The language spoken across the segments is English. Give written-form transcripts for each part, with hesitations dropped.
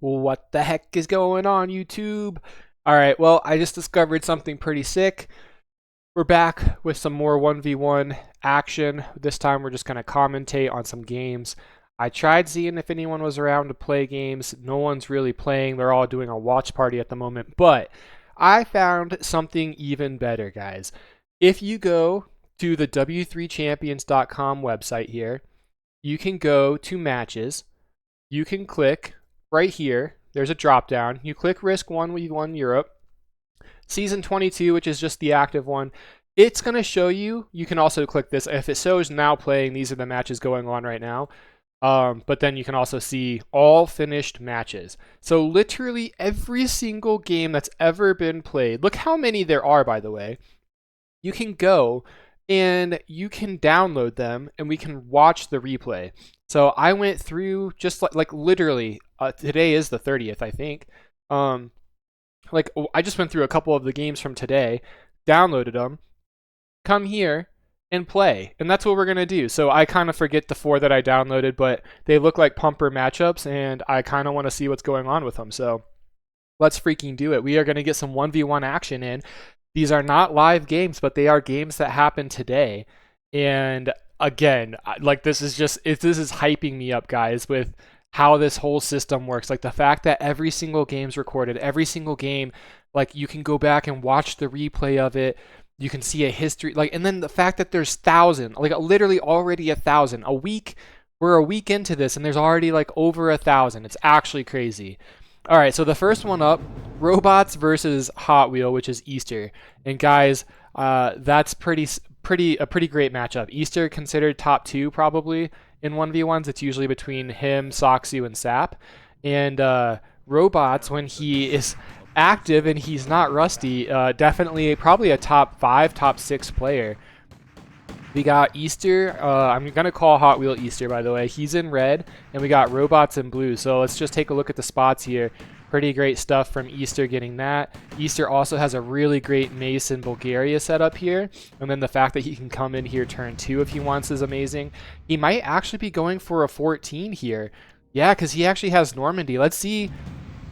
What the heck is going on, YouTube? Alright, well, I just discovered something pretty sick. We're back with some more 1v1 action. This time we're just going to commentate on some games. I tried seeing if anyone was around to play games. No one's really playing. They're all doing a watch party at the moment. But I found something even better, guys. If you go to the w3champions.com website here, you can go to matches. You can click right here. There's a drop down. You click Risk 1v1 Europe. Season 22, which is just the active one. It's going to show you. You can also click this. If it shows now playing, these are the matches going on right now. But then you can also see all finished matches. So literally every single game that's ever been played. Look how many there are, by the way. You can go and you can download them and we can watch the replay. So I went through just like literally, today is the 30th, I think. I just went through a couple of the games from today, downloaded them, come here and play. And that's what we're going to do. So I kind of forget the 4 that I downloaded, but they look like pumper matchups and I kind of want to see what's going on with them. So let's freaking do it. We are going to get some 1v1 action in. These are not live games, but they are games that happen today. And again, like this is hyping me up, guys, with how this whole system works. Like the fact that every single game's recorded, every single game, like you can go back and watch the replay of it. You can see a history, like, and then the fact that there's 1,000, like literally already 1,000 a week. We're a week into this and there's already like over 1,000. It's actually crazy. All right, so the first one up, robots versus Hot Wheel, which is Easter. And guys, that's a pretty great matchup. Easter considered top 2 probably in 1v1s. It's usually between him, Saku, and Sap. And robots, when he is active and he's not rusty, definitely probably a top 5, top 6 player. We got Easter. I'm going to call Hot Wheel Easter, by the way. He's in red, and we got robots in blue. So let's just take a look at the spots here. Pretty great stuff from Easter getting that. Easter also has a really great Mace in Bulgaria setup here. And then the fact that he can come in here turn 2 if he wants is amazing. He might actually be going for a 14 here. Yeah, because he actually has Normandy. Let's see.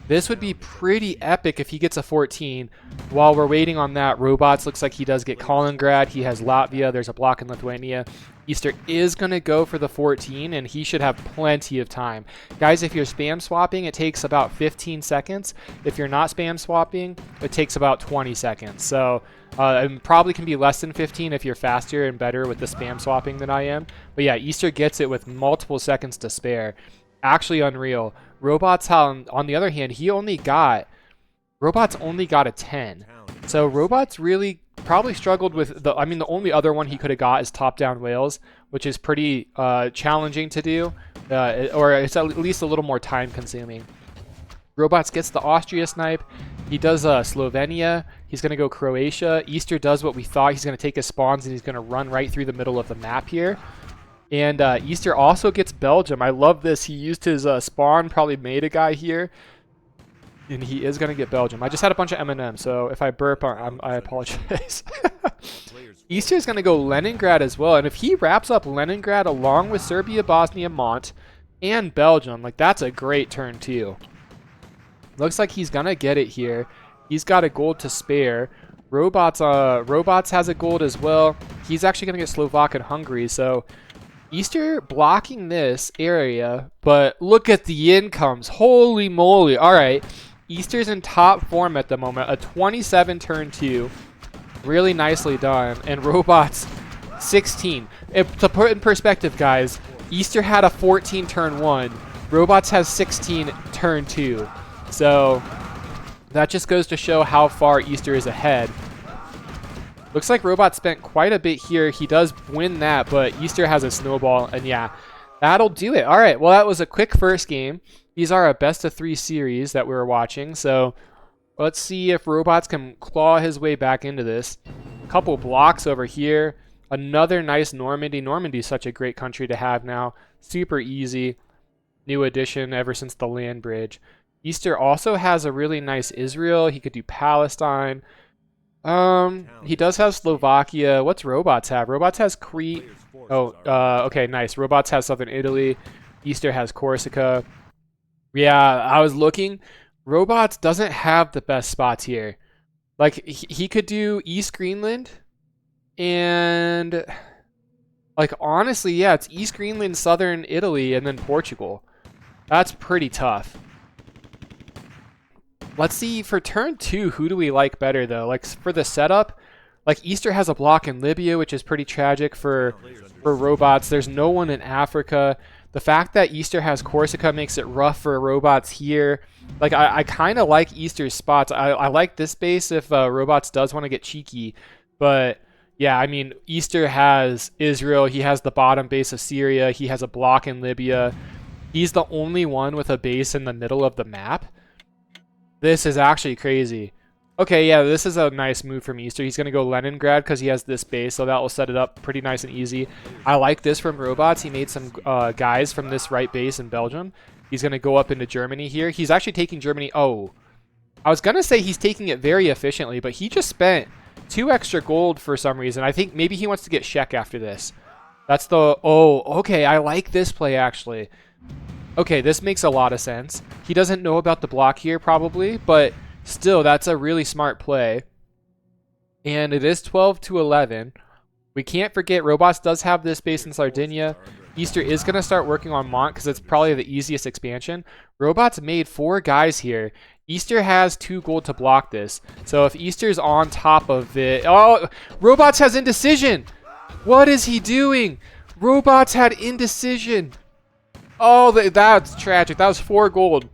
This would be pretty epic if he gets a 14. While we're waiting on that, robots looks like he does get Kaliningrad. He has Latvia. There's a block in Lithuania. Easter is going to go for the 14, and he should have plenty of time. Guys, if you're spam swapping, it takes about 15 seconds. If you're not spam swapping, it takes about 20 seconds. So it probably can be less than 15 if you're faster and better with the spam swapping than I am. But yeah, Easter gets it with multiple seconds to spare. Actually unreal. Robots, on the other hand, robots only got a 10. So robots really probably struggled with the only other one he could have got is top-down whales, which is pretty challenging to do, or it's at least a little more time-consuming. Robots gets the Austria snipe. He does Slovenia. He's going to go Croatia. Easter does what we thought. He's going to take his spawns and he's going to run right through the middle of the map here. And Easter also gets Belgium. I love this. He used his spawn, probably made a guy here. And he is going to get Belgium. I just had a bunch of M&Ms, so if I burp, I apologize. Easter is going to go Leningrad as well. And if he wraps up Leningrad along with Serbia, Bosnia, Mont, and Belgium, like that's a great turn too. Looks like he's going to get it here. He's got a gold to spare. Robots has a gold as well. He's actually going to get Slovak and Hungary, so Easter blocking this area, but look at the incomes. Holy moly. All right. Easter's in top form at the moment. A 27 turn 2. Really nicely done. And robots 16. To put in perspective, guys, Easter had a 14 turn 1. Robots has 16 turn 2. So that just goes to show how far Easter is ahead. Looks like Robot spent quite a bit here. He does win that, but Easter has a snowball, and yeah, that'll do it. All right, well, that was a quick first game. These are a best-of-3 series that we were watching, so let's see if Robots can claw his way back into this. A couple blocks over here. Another nice Normandy. Normandy's such a great country to have now. Super easy. New addition ever since the land bridge. Easter also has a really nice Israel. He could do Palestine. He does have Slovakia. What's Robots have? Robots has Crete. Oh, okay, nice. Robots has Southern Italy. Easter has Corsica. Yeah, I was looking. Robots doesn't have the best spots here. Like, he could do East Greenland, and, like, honestly, yeah, it's East Greenland, Southern Italy, and then Portugal. That's pretty tough. Let's see, for turn 2, who do we like better, though? Like, for the setup, like, Easter has a block in Libya, which is pretty tragic for robots. There's no one in Africa. The fact that Easter has Corsica makes it rough for robots here. Like, I kind of like Easter's spots. I like this base if robots does want to get cheeky. But, yeah, I mean, Easter has Israel. He has the bottom base of Syria. He has a block in Libya. He's the only one with a base in the middle of the map. This is actually crazy. Okay, yeah, this is a nice move from Easter. He's going to go Leningrad because he has this base, so that will set it up pretty nice and easy. I like this from Robots. He made some guys from this right base in Belgium. He's going to go up into Germany here. He's actually taking Germany. Oh, I was going to say he's taking it very efficiently, but he just spent 2 extra gold for some reason. I think maybe he wants to get Czech after this. That's the... Oh, okay, I like this play, actually. Okay, this makes a lot of sense. He doesn't know about the block here, probably, but... Still, that's a really smart play. And it is 12-11. We can't forget, Robots does have this base in Sardinia. Easter is going to start working on Mont because it's probably the easiest expansion. Robots made 4 guys here. Easter has 2 gold to block this. So if Easter's on top of it... Oh, Robots has Indecision! What is he doing? Robots had Indecision! Oh, that's tragic. That was 4 gold.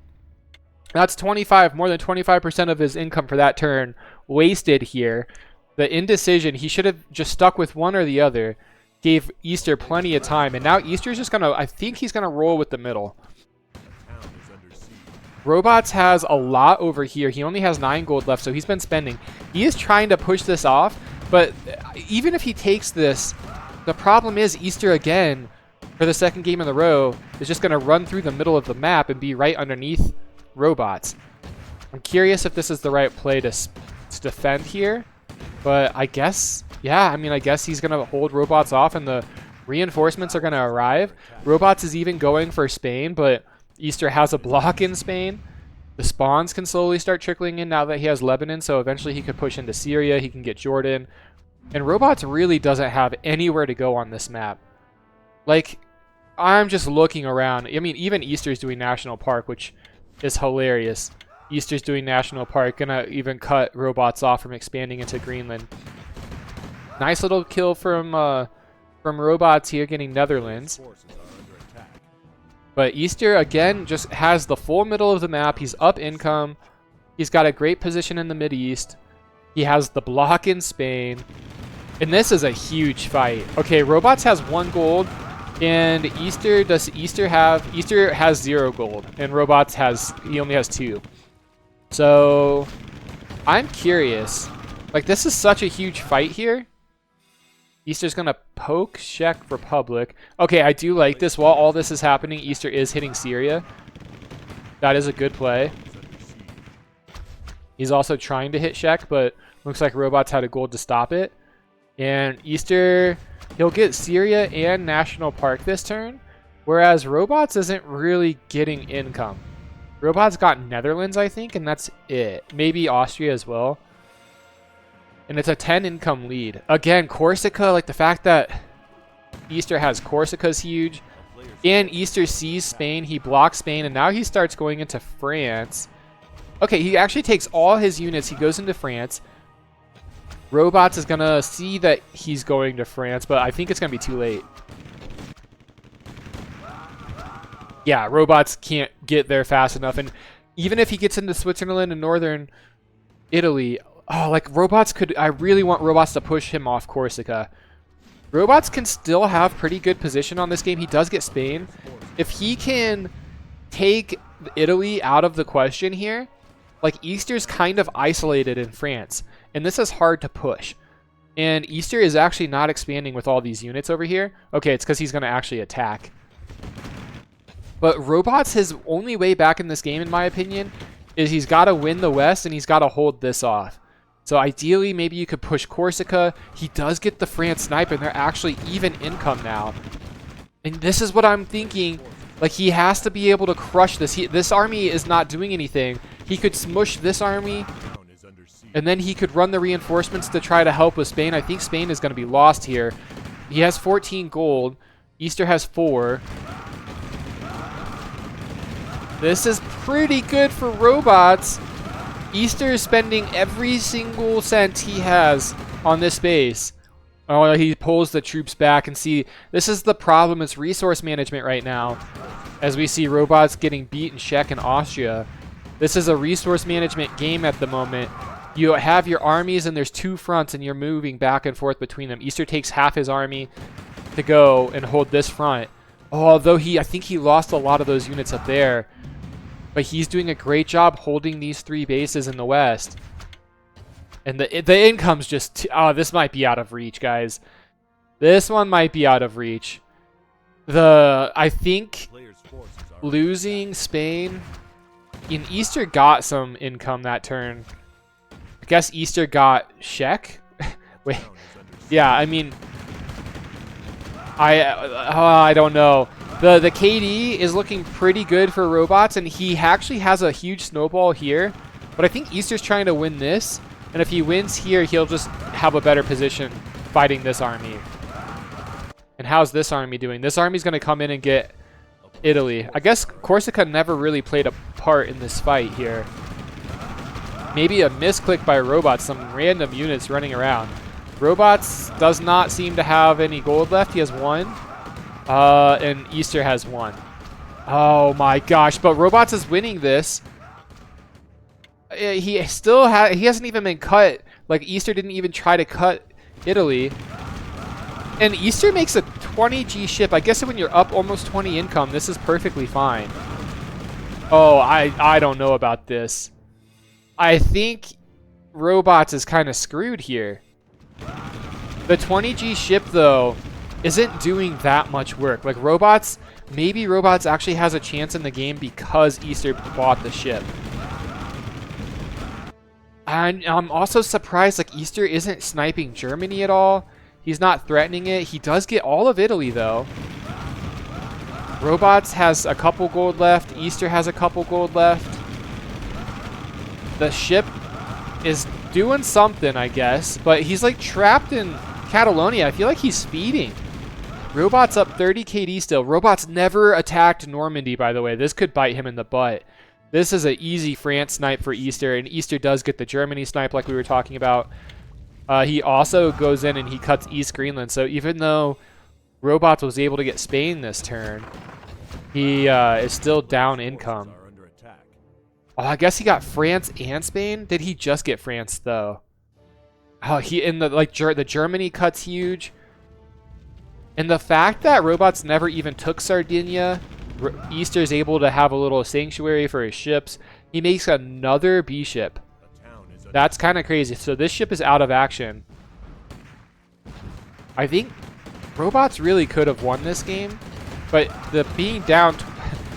That's 25, more than 25% of his income for that turn wasted here. The Indecision, he should have just stuck with one or the other. Gave Easter plenty of time. And now Easter's just going to, I think he's going to roll with the middle. Robots has a lot over here. He only has 9 gold left, so he's been spending. He is trying to push this off, but even if he takes this, the problem is Easter again, for the second game in a row, is just going to run through the middle of the map and be right underneath Robots. I'm curious if this is the right play to defend here, but I guess, yeah, I mean, I guess he's going to hold Robots off and the reinforcements are going to arrive. Robots is even going for Spain, but Easter has a block in Spain. The spawns can slowly start trickling in now that he has Lebanon, so eventually he could push into Syria, he can get Jordan. And Robots really doesn't have anywhere to go on this map. Like, I'm just looking around. I mean, even Easter's doing National Park, which is hilarious. Easter's doing National Park, gonna even cut Robots off from expanding into Greenland. Nice little kill from Robots here, getting Netherlands. But Easter, again, just has the full middle of the map. He's up income. He's got a great position in the Mideast. He has the block in Spain. And this is a huge fight. Okay, Robots has 1 gold. And Easter has 0 gold, and Robots he only has 2. So I'm curious. Like, this is such a huge fight here. Easter's gonna poke Czech Republic. Okay, I do like this. While all this is happening, Easter is hitting Syria. That is a good play. He's also trying to hit Czech, but looks like Robots had a gold to stop it. And Easter, he'll get Syria and National Park this turn, whereas Robots isn't really getting income. Robots got Netherlands, I think, and that's it. Maybe Austria as well. And it's a 10 income lead. Again, Corsica, like the fact that Easter has Corsica is huge. And Easter sees Spain, he blocks Spain, and now he starts going into France. Okay, he actually takes all his units, he goes into France. Robots is going to see that he's going to France, but I think it's going to be too late. Yeah, Robots can't get there fast enough. And even if he gets into Switzerland and northern Italy, oh, like Robots could... I really want Robots to push him off Corsica. Robots can still have pretty good position on this game. He does get Spain. If he can take Italy out of the question here, like Easter's kind of isolated in France. And this is hard to push. And Easter is actually not expanding with all these units over here. Okay, it's because he's going to actually attack. But Robots, his only way back in this game, in my opinion, is he's got to win the West and he's got to hold this off. So ideally, maybe you could push Corsica. He does get the France sniper, and they're actually even income now. And this is what I'm thinking. Like, he has to be able to crush this. This army is not doing anything. He could smush this army, and then he could run the reinforcements to try to help with Spain. I think Spain is going to be lost here. He has 14 gold. Easter has 4. This is pretty good for robots. Easter is spending every single cent he has on this base. Oh, he pulls the troops back, and see, this is the problem. It's resource management right now. As we see robots getting beat in Czech and Austria. This is a resource management game at the moment. You have your armies, and there's 2 fronts, and you're moving back and forth between them. Easter takes half his army to go and hold this front. Although I think he lost a lot of those units up there. But he's doing a great job holding these 3 bases in the west. And the income's just... oh, this might be out of reach, guys. This one might be out of reach. I think losing Spain... and Easter got some income that turn. I guess Easter got Czech? Wait. Yeah, I mean... I don't know. The KD is looking pretty good for robots, and he actually has a huge snowball here. But I think Easter's trying to win this, and if he wins here, he'll just have a better position fighting this army. And how's this army doing? This army's going to come in and get Italy. I guess Corsica never really played a part in this fight here. Maybe a misclick by robots, some random units running around. Robots does not seem to have any gold left. He has 1. And Easter has 1. Oh my gosh, but robots is winning this. He hasn't even been cut. Like, Easter didn't even try to cut Italy. And Easter makes a 20G ship. I guess when you're up almost 20 income, this is perfectly fine. Oh, I don't know about this. I think robots is kind of screwed here. The 20G ship, though, isn't doing that much work. Like, maybe robots actually has a chance in the game because Easter bought the ship. And I'm also surprised, like, Easter isn't sniping Germany at all. He's not threatening it. He does get all of Italy, though. Robots has a couple gold left. Easter has a couple gold left. The ship is doing something, I guess. But he's, like, trapped in Catalonia. I feel like he's speeding. Robots up 30 KD still. Robots never attacked Normandy, by the way. This could bite him in the butt. This is an easy France snipe for Easter, and Easter does get the Germany snipe like we were talking about. He also goes in and he cuts East Greenland, so even though Robots was able to get Spain this turn, he is still down income. Oh, I guess he got France and Spain? Did he just get France, though? Oh, the Germany cut's huge. And the fact that Robots never even took Sardinia, Easter's able to have a little sanctuary for his ships. He makes another B ship. That's kind of crazy. So this ship is out of action. I think Robots really could have won this game, but the being down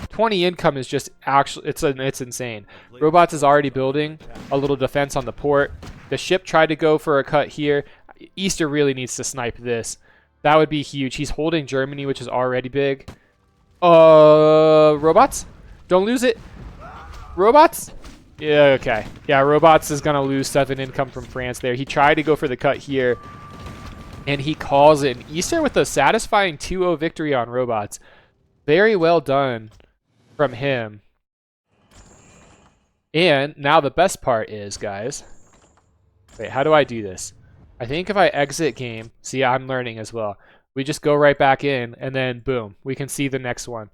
20 income is just actually, it's insane. Robots is already building a little defense on the port. The ship tried to go for a cut here. Easter really needs to snipe this. That would be huge. He's holding Germany, which is already big. Robots? Don't lose it. Robots? Yeah, okay. Yeah, Robots is going to lose 7 income from France there. He tried to go for the cut here, and he calls it. And Easter with a satisfying 2-0 victory on Robots. Very well done from him. And now the best part is, guys. Wait, how do I do this? I think if I exit game, see, I'm learning as well. We just go right back in, and then boom, we can see the next one.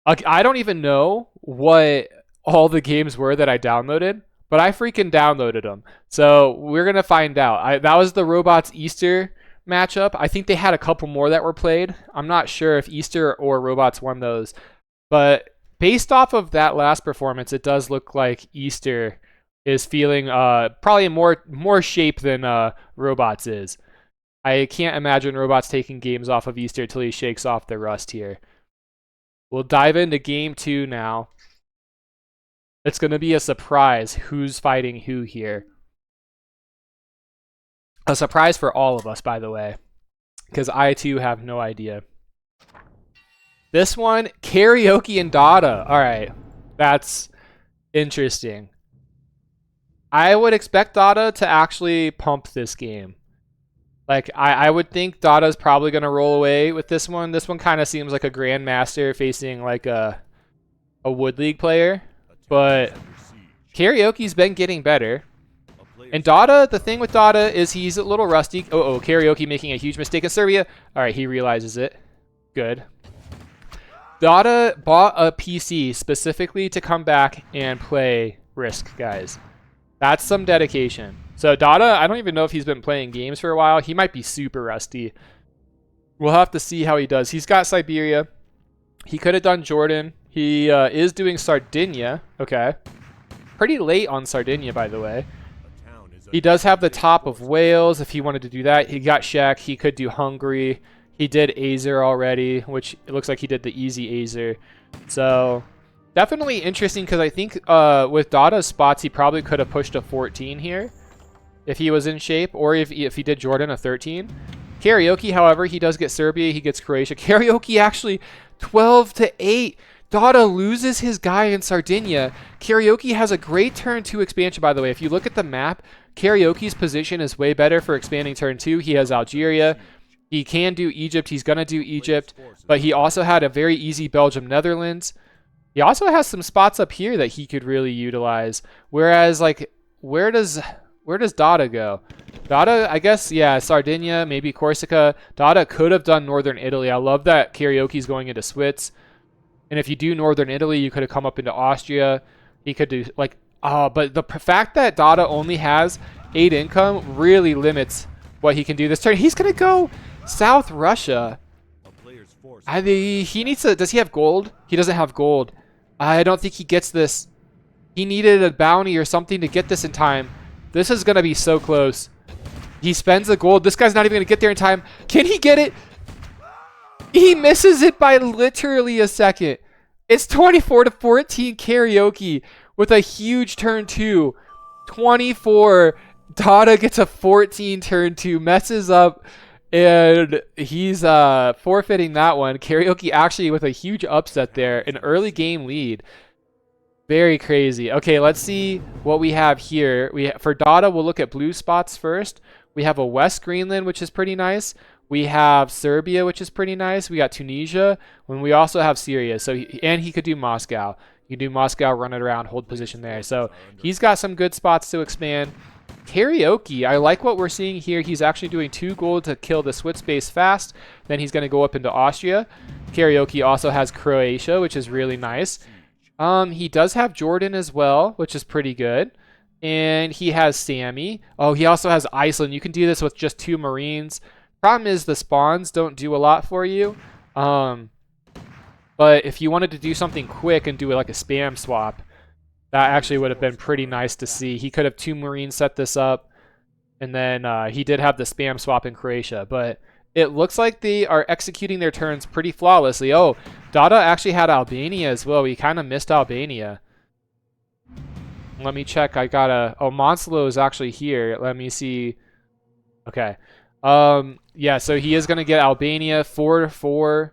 I don't even know what all the games were that I downloaded, but I freaking downloaded them. So we're going to find out. That was the Robots Easter matchup. I think they had a couple more that were played. I'm not sure if Easter or Robots won those. But based off of that last performance, it does look like Easter is feeling probably more shape than Robots is. I can't imagine Robots taking games off of Easter till he shakes off the rust here. We'll dive into game 2 now. It's going to be a surprise who's fighting who here. A surprise for all of us, by the way, because I too have no idea. This one, Karaoke and Dada. All right, that's interesting. I would expect Dada to actually pump this game. Like, I would think Dada's probably going to roll away with this one. This one kind of seems like a Grandmaster facing like a Wood League player. But Karaoke's been getting better. And Dada, the thing with Dada is he's a little rusty. Oh, Karaoke making a huge mistake in Serbia. All right, he realizes it. Good. Dada bought a PC specifically to come back and play Risk, guys. That's some dedication. So Dada, I don't even know if he's been playing games for a while. He might be super rusty. We'll have to see how he does. He's got Siberia. He could have done Jordan. He is doing Sardinia. Okay. Pretty late on Sardinia, by the way. He does have the top of Wales if he wanted to do that. He got Czech. He could do Hungary. He did Azer already, which it looks like he did the easy Azer. So definitely interesting because I think with Dada's spots, he probably could have pushed a 14 here if he was in shape, or if he did Jordan a 13. Karaoke, however, he does get Serbia. He gets Croatia. Karaoke actually 12-8. Dada loses his guy in Sardinia. Karaoke has a great turn 2 expansion, by the way. If you look at the map, Karaoke's position is way better for expanding turn 2. He has Algeria. He can do Egypt. He's going to do Egypt. But he also had a very easy Belgium, Netherlands. He also has some spots up here that he could really utilize. Whereas, like, where does Dada go? Dada, I guess, yeah, Sardinia, maybe Corsica. Dada could have done Northern Italy. I love that Karaoke's going into Swiss. And if you do Northern Italy, you could have come up into Austria. He could do, like, but the fact that Dada only has 8 income really limits what he can do this turn. He's going to go South Russia. He needs to, does he have gold? He doesn't have gold. I don't think he gets this. He needed a bounty or something to get this in time. This is going to be so close. He spends the gold. This guy's not even going to get there in time. Can he get it? He misses it by literally a second. It's 24-14 Karaoke with a huge turn 2. 24. Dada gets a 14 turn 2. Messes up. And he's forfeiting that one. Karaoke actually with a huge upset there. An early game lead. Very crazy. Okay, let's see what we have here. For Dada, we'll look at blue spots first. We have a West Greenland, which is pretty nice. We have Serbia, which is pretty nice. We got Tunisia, and we also have Syria. So, and he could do Moscow. You can do Moscow, run it around, hold position there. So he's got some good spots to expand. Karaoke, I like what we're seeing here. He's actually doing 2 gold to kill the Swiss base fast. Then he's going to go up into Austria. Karaoke also has Croatia, which is really nice. He does have Jordan as well, which is pretty good. And he has Sammy. Oh, he also has Iceland. You can do this with just 2 Marines. Problem is the spawns don't do a lot for you. But if you wanted to do something quick and do it like a spam swap, that actually would have been pretty nice to see. He could have 2 Marines set this up. And then he did have the spam swap in Croatia. But it looks like they are executing their turns pretty flawlessly. Oh, Dada actually had Albania as well. We kind of missed Albania. Let me check. I got a... Oh, Monsalo is actually here. Let me see. Okay. Yeah, so he is going to get Albania 4-4.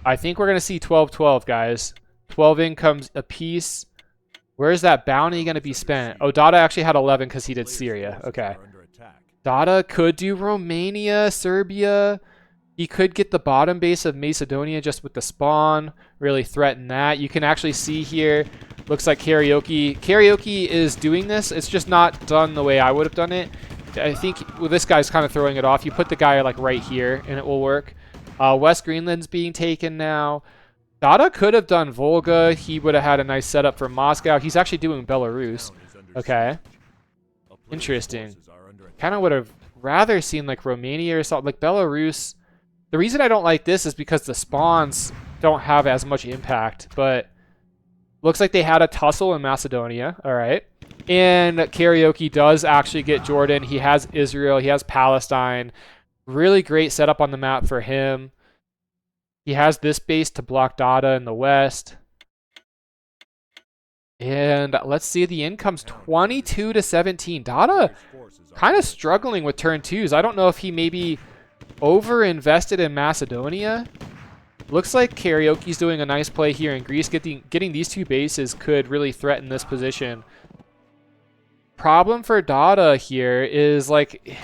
I think we're going to see 12-12, guys. 12 incomes apiece. Where is that bounty going to be spent? Oh, Dada actually had 11 because he did Syria. Okay. Dada could do Romania, Serbia. He could get the bottom base of Macedonia just with the spawn. Really threaten that. You can actually see here. Looks like Karaoke. Karaoke is doing this. It's just not done the way I would have done it. I think well, this guy's kind of throwing it off. You put the guy like right here and it will work. West Greenland's being taken now. Dada could have done Volga. He would have had a nice setup for Moscow. He's actually doing Belarus. Okay. Interesting. Kind of would have rather seen like Romania or something. Like Belarus. The reason I don't like this is because the spawns don't have as much impact. But looks like they had a tussle in Macedonia. All right. And Karaoke does actually get Jordan. He has Israel. He has Palestine. Really great setup on the map for him. He has this base to block Dada in the west. And let's see the incomes 22-17. Dada kind of struggling with turn 2s. I don't know if he maybe over-invested in Macedonia. Looks like Karaoke's doing a nice play here, and Greece getting these 2 bases could really threaten this position. Problem for Dada here is, like,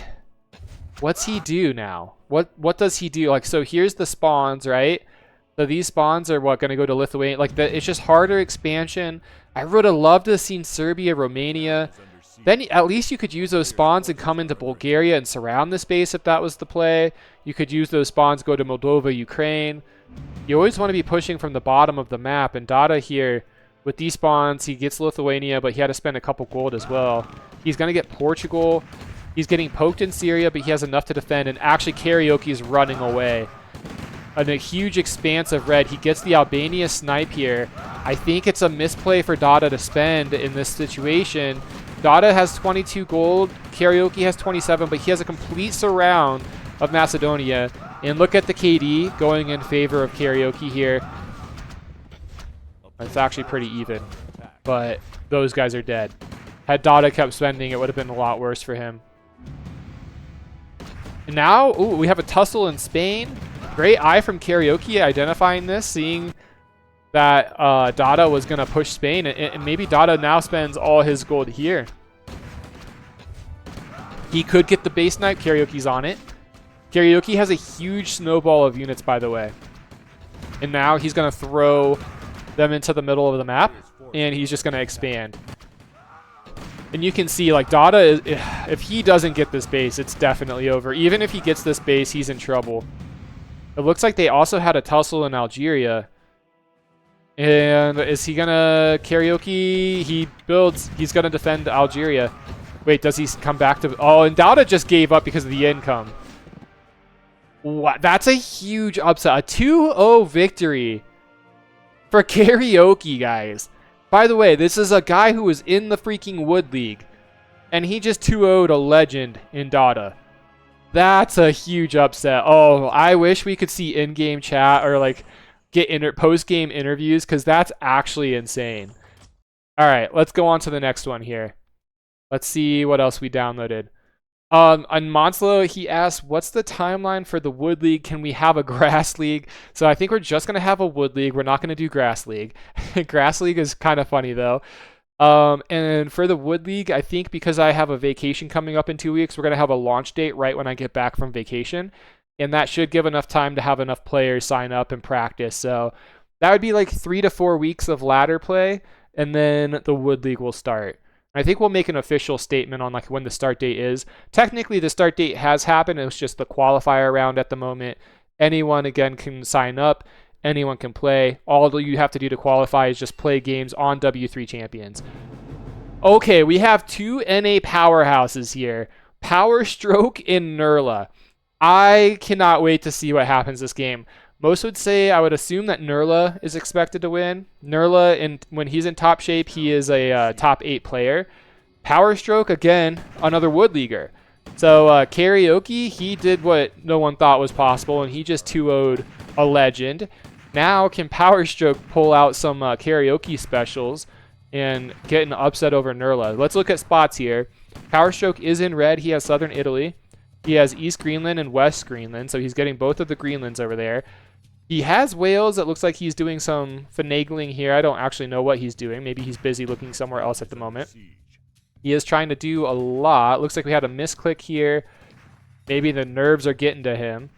what's he do now? What does he do? Like, so here's the spawns, right? So these spawns are what, going to go to Lithuania? Like, it's just harder expansion. I would have loved to have seen Serbia, Romania. Then at least you could use those spawns and come into Bulgaria and surround the space if that was the play. You could use those spawns, go to Moldova, Ukraine. You always want to be pushing from the bottom of the map, and Dada here, with these spawns, he gets Lithuania, but he had to spend a couple gold as well. He's going to get Portugal. He's getting poked in Syria, but he has enough to defend, and actually Karaoke is running away. And a huge expanse of red. He gets the Albania snipe here. I think it's a misplay for Dada to spend in this situation. Dada has 22 gold, Karaoke has 27, but he has a complete surround of Macedonia. And look at the KD going in favor of Karaoke here. It's actually pretty even, but those guys are dead. Had Dada kept spending, it would have been a lot worse for him. And now, ooh, we have a tussle in Spain. Great eye from Karaoke identifying this, seeing that Dada was going to push Spain, and maybe Dada now spends all his gold here. He could get the base knight. Karaoke's on it. Karaoke has a huge snowball of units, by the way. And now he's going to throw them into the middle of the map, and he's just going to expand. And you can see, like, Dada, if he doesn't get this base, it's definitely over. Even if he gets this base, he's in trouble. It looks like they also had a tussle in Algeria. And is he going to Karaoke? He builds. He's going to defend Algeria. Wait, does he come back to... Oh, and Dada just gave up because of the income. What? That's a huge upset. A 2-0 victory for Karaoke, guys. By the way, this is a guy who was in the freaking Wood League, and he just 2-0'd a legend in Dada. That's a huge upset. Oh, I wish we could see in-game chat or like get post-game interviews, because that's actually insane. All right, let's go on to the next one here. Let's see what else we downloaded. On Monslow, he asked, what's the timeline for the Wood League? Can we have a Grass League? So I think we're just going to have a Wood League. We're not going to do Grass League. Grass League is kind of funny, though. And for the Wood League, I think because I have a vacation coming up in 2 weeks, we're going to have a launch date right when I get back from vacation. And that should give enough time to have enough players sign up and practice. So that would be like 3 to 4 weeks of ladder play, and then the Wood League will start. I think we'll make an official statement on like when the start date is. Technically, the start date has happened. It's just the qualifier round at the moment. Anyone, again, can sign up. Anyone can play. All you have to do to qualify is just play games on W3 Champions. Okay, we have 2 NA powerhouses here. Power Stroke and Nura. I cannot wait to see what happens this game. Most would say, I would assume that Nura is expected to win. Nura, when he's in top shape, he is a top 8 player. Power Stroke, again, another Wood Leaguer. So Karaoke, he did what no one thought was possible, and he just 2-0'd a legend. Now, can Power Stroke pull out some Karaoke specials and get an upset over Nura? Let's look at spots here. Power Stroke is in red. He has Southern Italy. He has East Greenland and West Greenland, so he's getting both of the Greenlands over there. He has Wales. It looks like he's doing some finagling here. I don't actually know what he's doing. Maybe he's busy looking somewhere else at the moment. He is trying to do a lot. Looks like we had a misclick here. Maybe the nerves are getting to him.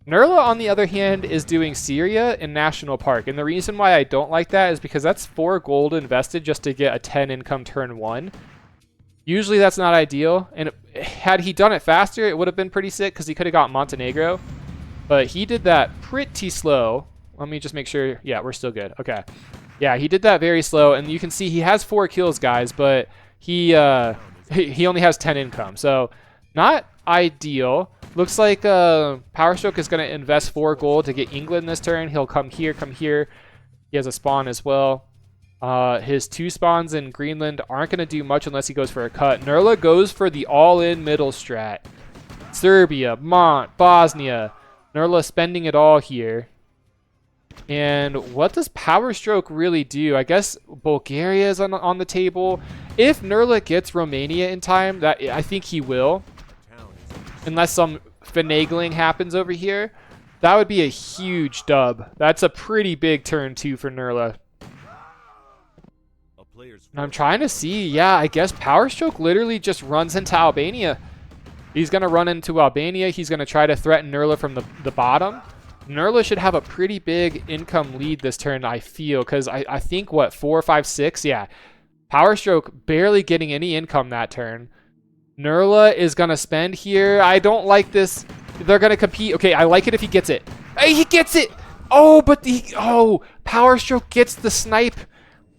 Nura, on the other hand, is doing Syria and National Park. And the reason why I don't like that is because that's 4 gold invested just to get a 10 income turn 1. Usually that's not ideal. And had he done it faster, it would have been pretty sick because he could have got Montenegro. But he did that pretty slow. Let me just make sure. Yeah, we're still good. Okay. Yeah, he did that very slow. And you can see he has 4 kills, guys. But he only has 10 income. So not ideal. Looks like Power Stroke is going to invest 4 gold to get England this turn. He'll come here, come here. He has a spawn as well. His 2 spawns in Greenland aren't going to do much unless he goes for a cut. Nura goes for the all-in middle strat. Serbia, Bosnia. Nura spending it all here. And what does Power Stroke really do? I guess Bulgaria is on the table. If Nura gets Romania in time, that I think he will. Unless some finagling happens over here. That would be a huge dub. That's a pretty big turn 2 for Nurla. And I'm trying to see, yeah, I guess Power Stroke literally just runs into Albania. He's going to run into Albania. He's going to try to threaten Nurla from the bottom. Nurla should have a pretty big income lead this turn, I feel, because I think, what, 4, 5, 6? Yeah. Power Stroke barely getting any income that turn. Nurla is going to spend here. I don't like this. They're going to compete. Okay, I like it if he gets it. Hey, he gets it! Oh, but Power Stroke gets the snipe.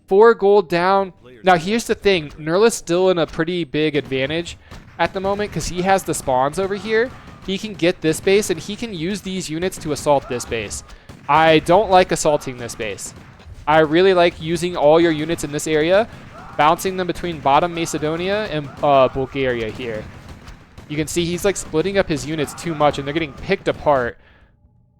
4 gold down. Now, here's the thing. Nurla's still in a pretty big advantage at the moment because he has the spawns over here. He can get this base, and he can use these units to assault this base. I don't like assaulting this base. I really like using all your units in this area, bouncing them between bottom Macedonia and Bulgaria here. You can see he's like splitting up his units too much, and they're getting picked apart.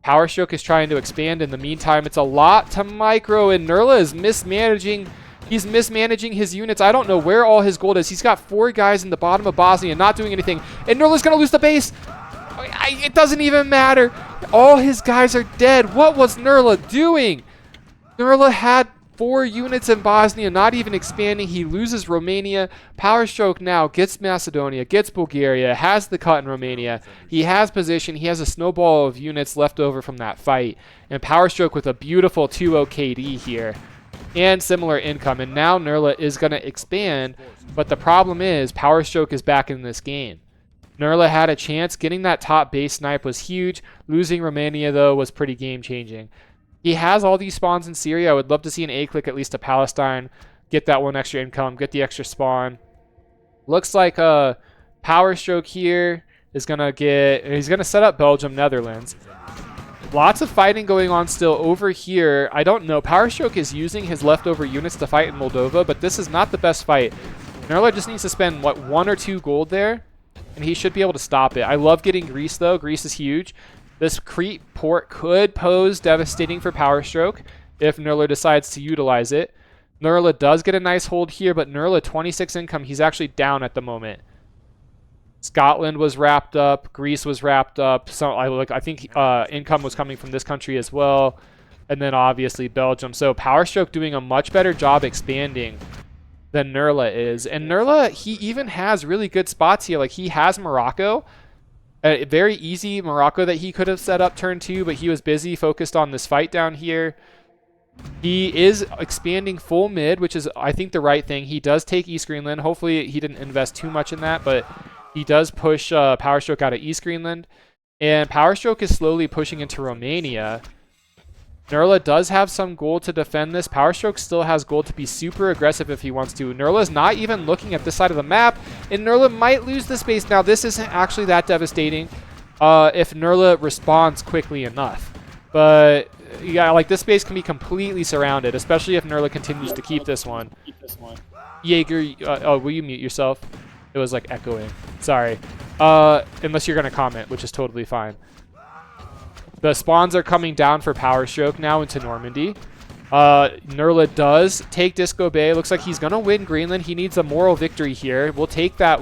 Power Stroke is trying to expand in the meantime. It's a lot to micro, and Nurla is mismanaging. He's mismanaging his units. I don't know where all his gold is. He's got 4 guys in the bottom of Bosnia not doing anything, and Nurla's going to lose the base. It doesn't even matter. All his guys are dead. What was Nurla doing? Nurla had 4 units in Bosnia, not even expanding. He loses Romania. Power Stroke now gets Macedonia, gets Bulgaria, has the cut in Romania. He has position. He has a snowball of units left over from that fight. And Power Stroke with a beautiful 2-0 KD here. And similar income. And now Nurla is going to expand. But the problem is Power Stroke is back in this game. Nurla had a chance. Getting that top base snipe was huge. Losing Romania, though, was pretty game-changing. He has all these spawns in Syria. I would love to see an A-click at least to Palestine. Get that 1 extra income. Get the extra spawn. Looks like Power Stroke here is going to get... He's going to set up Belgium, Netherlands. Lots of fighting going on still over here. I don't know. Power Stroke is using his leftover units to fight in Moldova, but this is not the best fight. Nurla just needs to spend, what, 1 or 2 gold there? And he should be able to stop it. I love getting Greece, though. Greece is huge. This Crete port could pose devastating for Power Stroke if Nurla decides to utilize it. Nurla does get a nice hold here, but Nurla, 26 income. He's actually down at the moment. Scotland was wrapped up. Greece was wrapped up. So I think income was coming from this country as well. And then obviously Belgium. So Power Stroke doing a much better job expanding than Nurla is. And Nurla, he even has really good spots here. Like, he has Morocco. A very easy Morocco that he could have set up turn 2, but he was busy, focused on this fight down here. He is expanding full mid, which is, I think, the right thing. He does take East Greenland. Hopefully, he didn't invest too much in that, but he does push Power Stroke out of East Greenland. And Power Stroke is slowly pushing into Romania. Nurla does have some gold to defend this. Power Stroke still has gold to be super aggressive if he wants to. Nurla's not even looking at this side of the map, and Nurla might lose the space. Now, this isn't actually that devastating if Nurla responds quickly enough. But, yeah, like, this space can be completely surrounded, especially if Nurla continues to keep this one. Jaeger, will you mute yourself? It was, like, echoing. Sorry. Unless you're going to comment, which is totally fine. The spawns are coming down for Power Stroke now into Normandy. Nurla does take Disco Bay. Looks like he's going to win Greenland. He needs a moral victory here. We'll take that.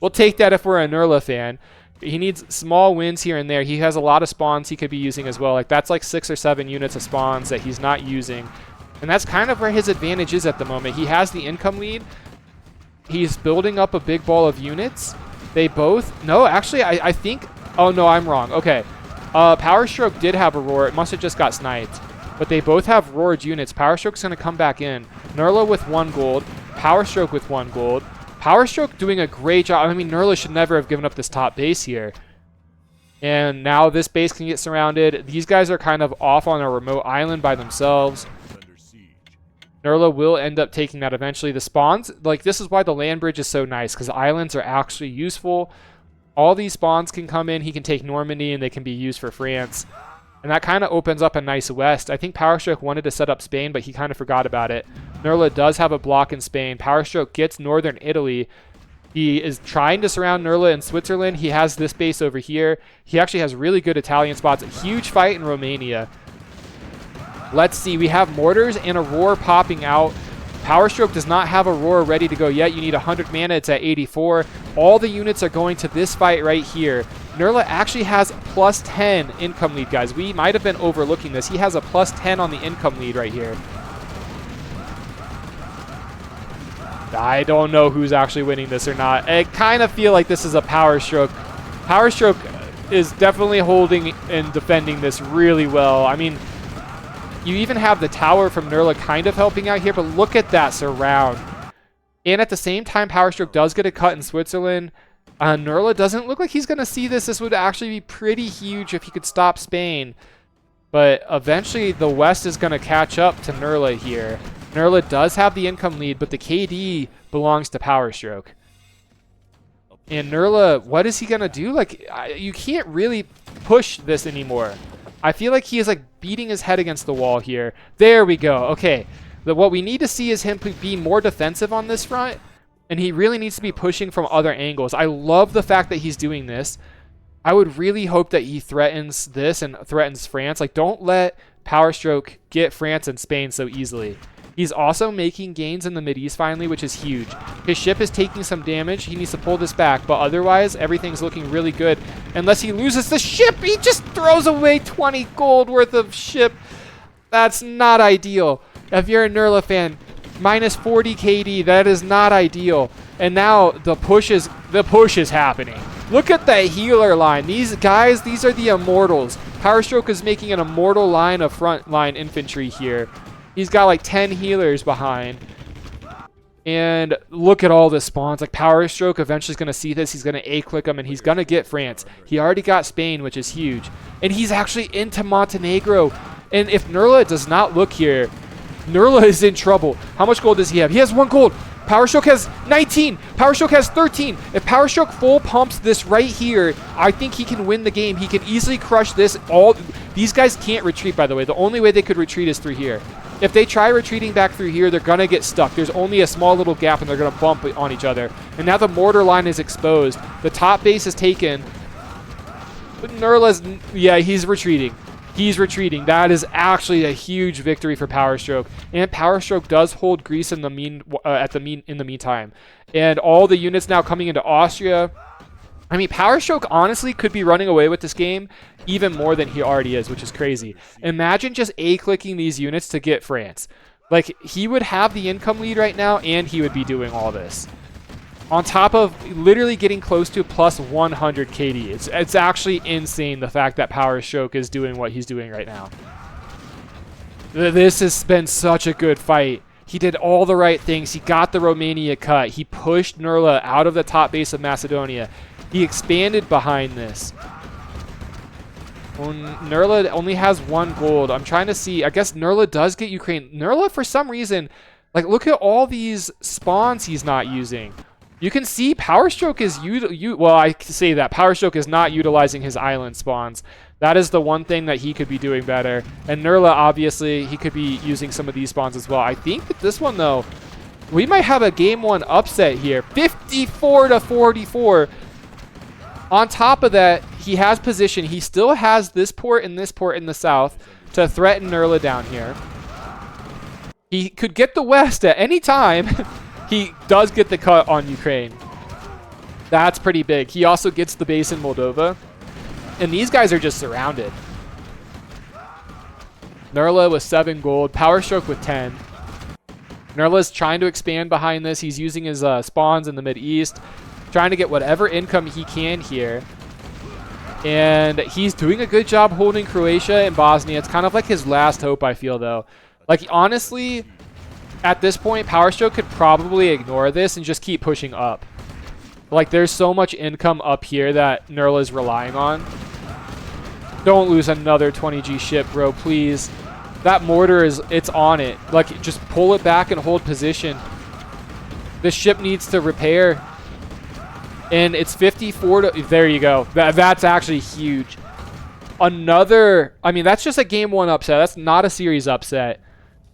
We'll take that if we're a Nurla fan. He needs small wins here and there. He has a lot of spawns he could be using as well. Like, that's like 6 or 7 units of spawns that he's not using. And that's kind of where his advantage is at the moment. He has the income lead. He's building up a big ball of units. They both... No, actually, I think... Oh, no, I'm wrong. Okay. Power Stroke did have a roar. It must have just got sniped. But they both have roared units. Power Stroke's going to come back in. Nurla with 1 gold. Power Stroke with 1 gold. Power Stroke doing a great job. I mean, Nurla should never have given up this top base here. And now this base can get surrounded. These guys are kind of off on a remote island by themselves. Nurla will end up taking that eventually. The spawns, like, this is why the land bridge is so nice, because islands are actually useful. All these spawns can come in. He can take Normandy, and they can be used for France. And that kind of opens up a nice west. I think Power Stroke wanted to set up Spain, but he kind of forgot about it. Nurla does have a block in Spain. Power Stroke gets northern Italy. He is trying to surround Nurla in Switzerland. He has this base over here. He actually has really good Italian spots. A huge fight in Romania. Let's see. We have mortars and a roar popping out. Power Stroke does not have a roar ready to go yet. You need 100 mana. It's at 84. All the units are going to this fight right here. Nurla actually has plus 10 income lead, guys. We might have been overlooking this. He has a plus 10 on the income lead right here. I don't know who's actually winning this or not. I kind of feel like this is a Power Stroke. Power Stroke is definitely holding and defending this really well. I mean, you even have the tower from Nurla kind of helping out here, but look at that surround. And at the same time, Power Stroke does get a cut in Switzerland. Nurla doesn't look like he's going to see this. This would actually be pretty huge if he could stop Spain. But eventually, the West is going to catch up to Nurla here. Nurla does have the income lead, but the KD belongs to Power Stroke. And Nurla, what is he going to do? Like, you can't really push this anymore. I feel like he is like beating his head against the wall here. There we go. Okay. What we need to see is him be more defensive on this front. And he really needs to be pushing from other angles. I love the fact that he's doing this. I would really hope that he threatens this and threatens France. Like, don't let Power Stroke get France and Spain so easily. He's also making gains in the Mideast finally, which is huge. His ship is taking some damage. He needs to pull this back, but otherwise, everything's looking really good. Unless he loses the ship, he just throws away 20 gold worth of ship. That's not ideal. If you're a Nurla fan, minus 40 KD, that is not ideal. And now the push is happening. Look at the healer line. These guys, these are the immortals. Power Stroke is making an immortal line of frontline infantry here. He's got like 10 healers behind. And look at all the spawns. Like, Power Stroke eventually is going to see this. He's going to A-click them, and he's going to get France. He already got Spain, which is huge. And he's actually into Montenegro. And if Nurla does not look here, Nurla is in trouble. How much gold does he have? He has 1 gold. Power Stroke has 19. Power Stroke has 13. If Power Stroke full pumps this right here, I think he can win the game. He can easily crush this. These guys can't retreat, by the way. The only way they could retreat is through here. If they try retreating back through here, they're going to get stuck. There's only a small little gap, and they're going to bump on each other. And now the mortar line is exposed. The top base is taken. But Nurla's, yeah, he's retreating. He's retreating. That is actually a huge victory for Power Stroke. And Power Stroke does hold Greece in the meantime. And all the units now coming into Austria. I mean, Power Stroke honestly could be running away with this game even more than he already is, which is crazy. Imagine just A-clicking these units to get France. Like, he would have the income lead right now, and he would be doing all this. On top of literally getting close to plus 100 KD. It's actually insane, the fact that Power Stroke is doing what he's doing right now. This has been such a good fight. He did all the right things. He got the Romania cut. He pushed Nurla out of the top base of Macedonia. He expanded behind this. Nurla only has 1 gold. I'm trying to see. I guess Nurla does get Ukraine. Nurla, for some reason, like, look at all these spawns he's not using. You can see Power Stroke is well, I say that Power Stroke is not utilizing his island spawns. That is the one thing that he could be doing better. And Nurla, obviously, he could be using some of these spawns as well. I think that this one, though, we might have a game 1 upset here. 54-44. On top of that, he has position. He still has this port and this port in the south to threaten Nurla down here. He could get the west at any time. He does get the cut on Ukraine. That's pretty big. He also gets the base in Moldova. And these guys are just surrounded. Nurla with 7 gold. Power Stroke with 10. Nurla's trying to expand behind this. He's using his spawns in the Mideast. Trying to get whatever income he can here. And he's doing a good job holding Croatia and Bosnia. It's kind of like his last hope, I feel, though. Like, honestly, at this point, Power Stroke could probably ignore this and just keep pushing up. Like, there's so much income up here that Nurla is relying on. Don't lose another 20G ship, bro, please. That mortar it's on it. Like, just pull it back and hold position. This ship needs to repair. And it's 54 to... There you go. That's actually huge. Another... I mean, that's just a game 1 upset. That's not a series upset.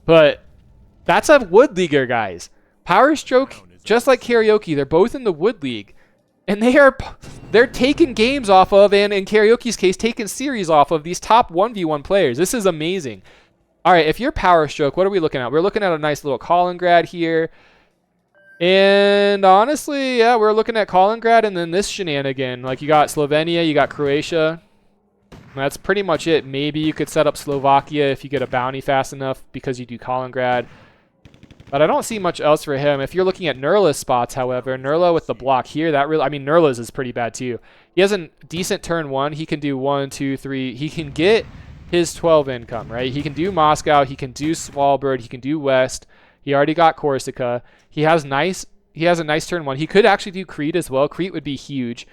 But that's a Wood Leaguer, guys. Power Stroke, just like Karaoke, they're both in the Wood League. And they're taking games off of, and in Karaoke's case, taking series off of these top 1v1 players. This is amazing. All right, if you're Power Stroke, what are we looking at? We're looking at a nice little Kaliningrad here. And honestly, yeah, we're looking at Kaliningrad and then this shenanigan. Like, you got Slovenia, you got Croatia. That's pretty much it. Maybe you could set up Slovakia if you get a bounty fast enough because you do Kaliningrad. But I don't see much else for him. If you're looking at Nurla's spots, however, Nurla with the block here, that really, I mean, Nurla's is pretty bad too. He has a decent turn 1. He can do 1, 2, 3. He can get his 12 income, right? He can do Moscow. He can do Svalbard. He can do West. He already got Corsica. He has a nice turn 1. He could actually do Crete as well. Crete would be huge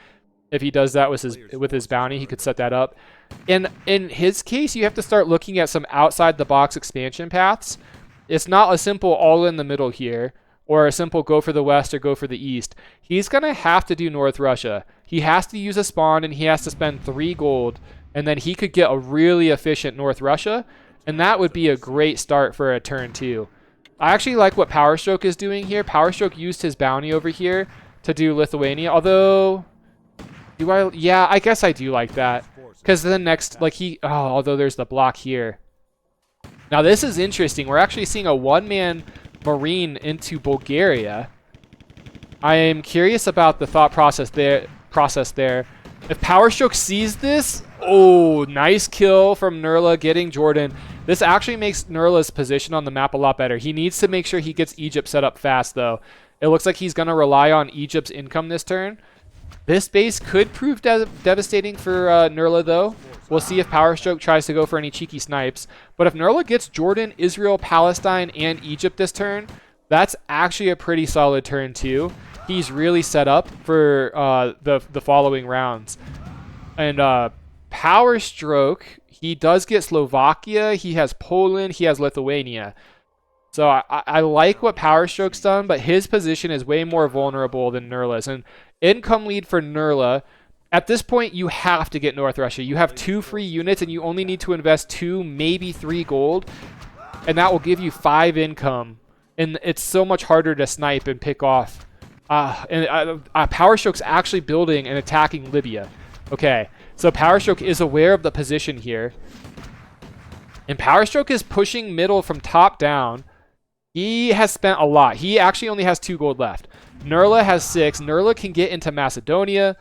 if he does that with his bounty. He could set that up. And in his case, you have to start looking at some outside the box expansion paths. It's not a simple all in the middle here, or a simple go for the west or go for the east. He's going to have to do North Russia. He has to use a spawn, and he has to spend 3 gold, and then he could get a really efficient North Russia, and that would be a great start for a turn 2. I actually like what Power Stroke is doing here. Power Stroke used his bounty over here to do Lithuania, although... Yeah, I guess I do like that. Because the next, like although there's the block here. Now this is interesting. We're actually seeing a 1-man Marine into Bulgaria. I am curious about the thought process there. If Power Stroke sees this, oh, nice kill from Nurla getting Jordan. This actually makes Nurla's position on the map a lot better. He needs to make sure he gets Egypt set up fast, though. It looks like he's going to rely on Egypt's income this turn. This base could prove devastating for Nurla, though. We'll see if Power Stroke tries to go for any cheeky snipes. But if Nurla gets Jordan, Israel, Palestine, and Egypt this turn, that's actually a pretty solid turn, too. He's really set up for the following rounds. And Power Stroke, he does get Slovakia, he has Poland, he has Lithuania. So I like what Power Stroke's done, but his position is way more vulnerable than Nurla's. And income lead for Nurla, at this point, you have to get North Russia. You have 2 free units, and you only need to invest 2, maybe 3 gold, and that will give you 5 income. And it's so much harder to snipe and pick off. Power Stroke's actually building and attacking Libya. Okay, so Power Stroke is aware of the position here. And Power Stroke is pushing middle from top down. He has spent a lot. He actually only has 2 gold left. Nurla has 6. Nurla can get into Macedonia.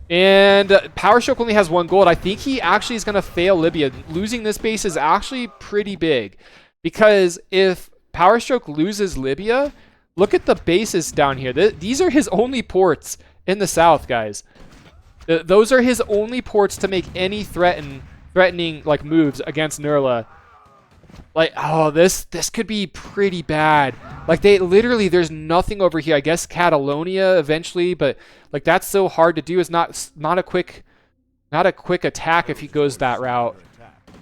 And Power Stroke only has 1 gold. I think he actually is going to fail Libya. Losing this base is actually pretty big. Because if Power Stroke loses Libya, look at the bases down here. These are his only ports in the south, guys. Those are his only ports to make any threatening like moves against Nurla. Like, oh, this could be pretty bad. Like, there's nothing over here. I guess Catalonia eventually, but like that's so hard to do. It's not a quick attack if he goes that route.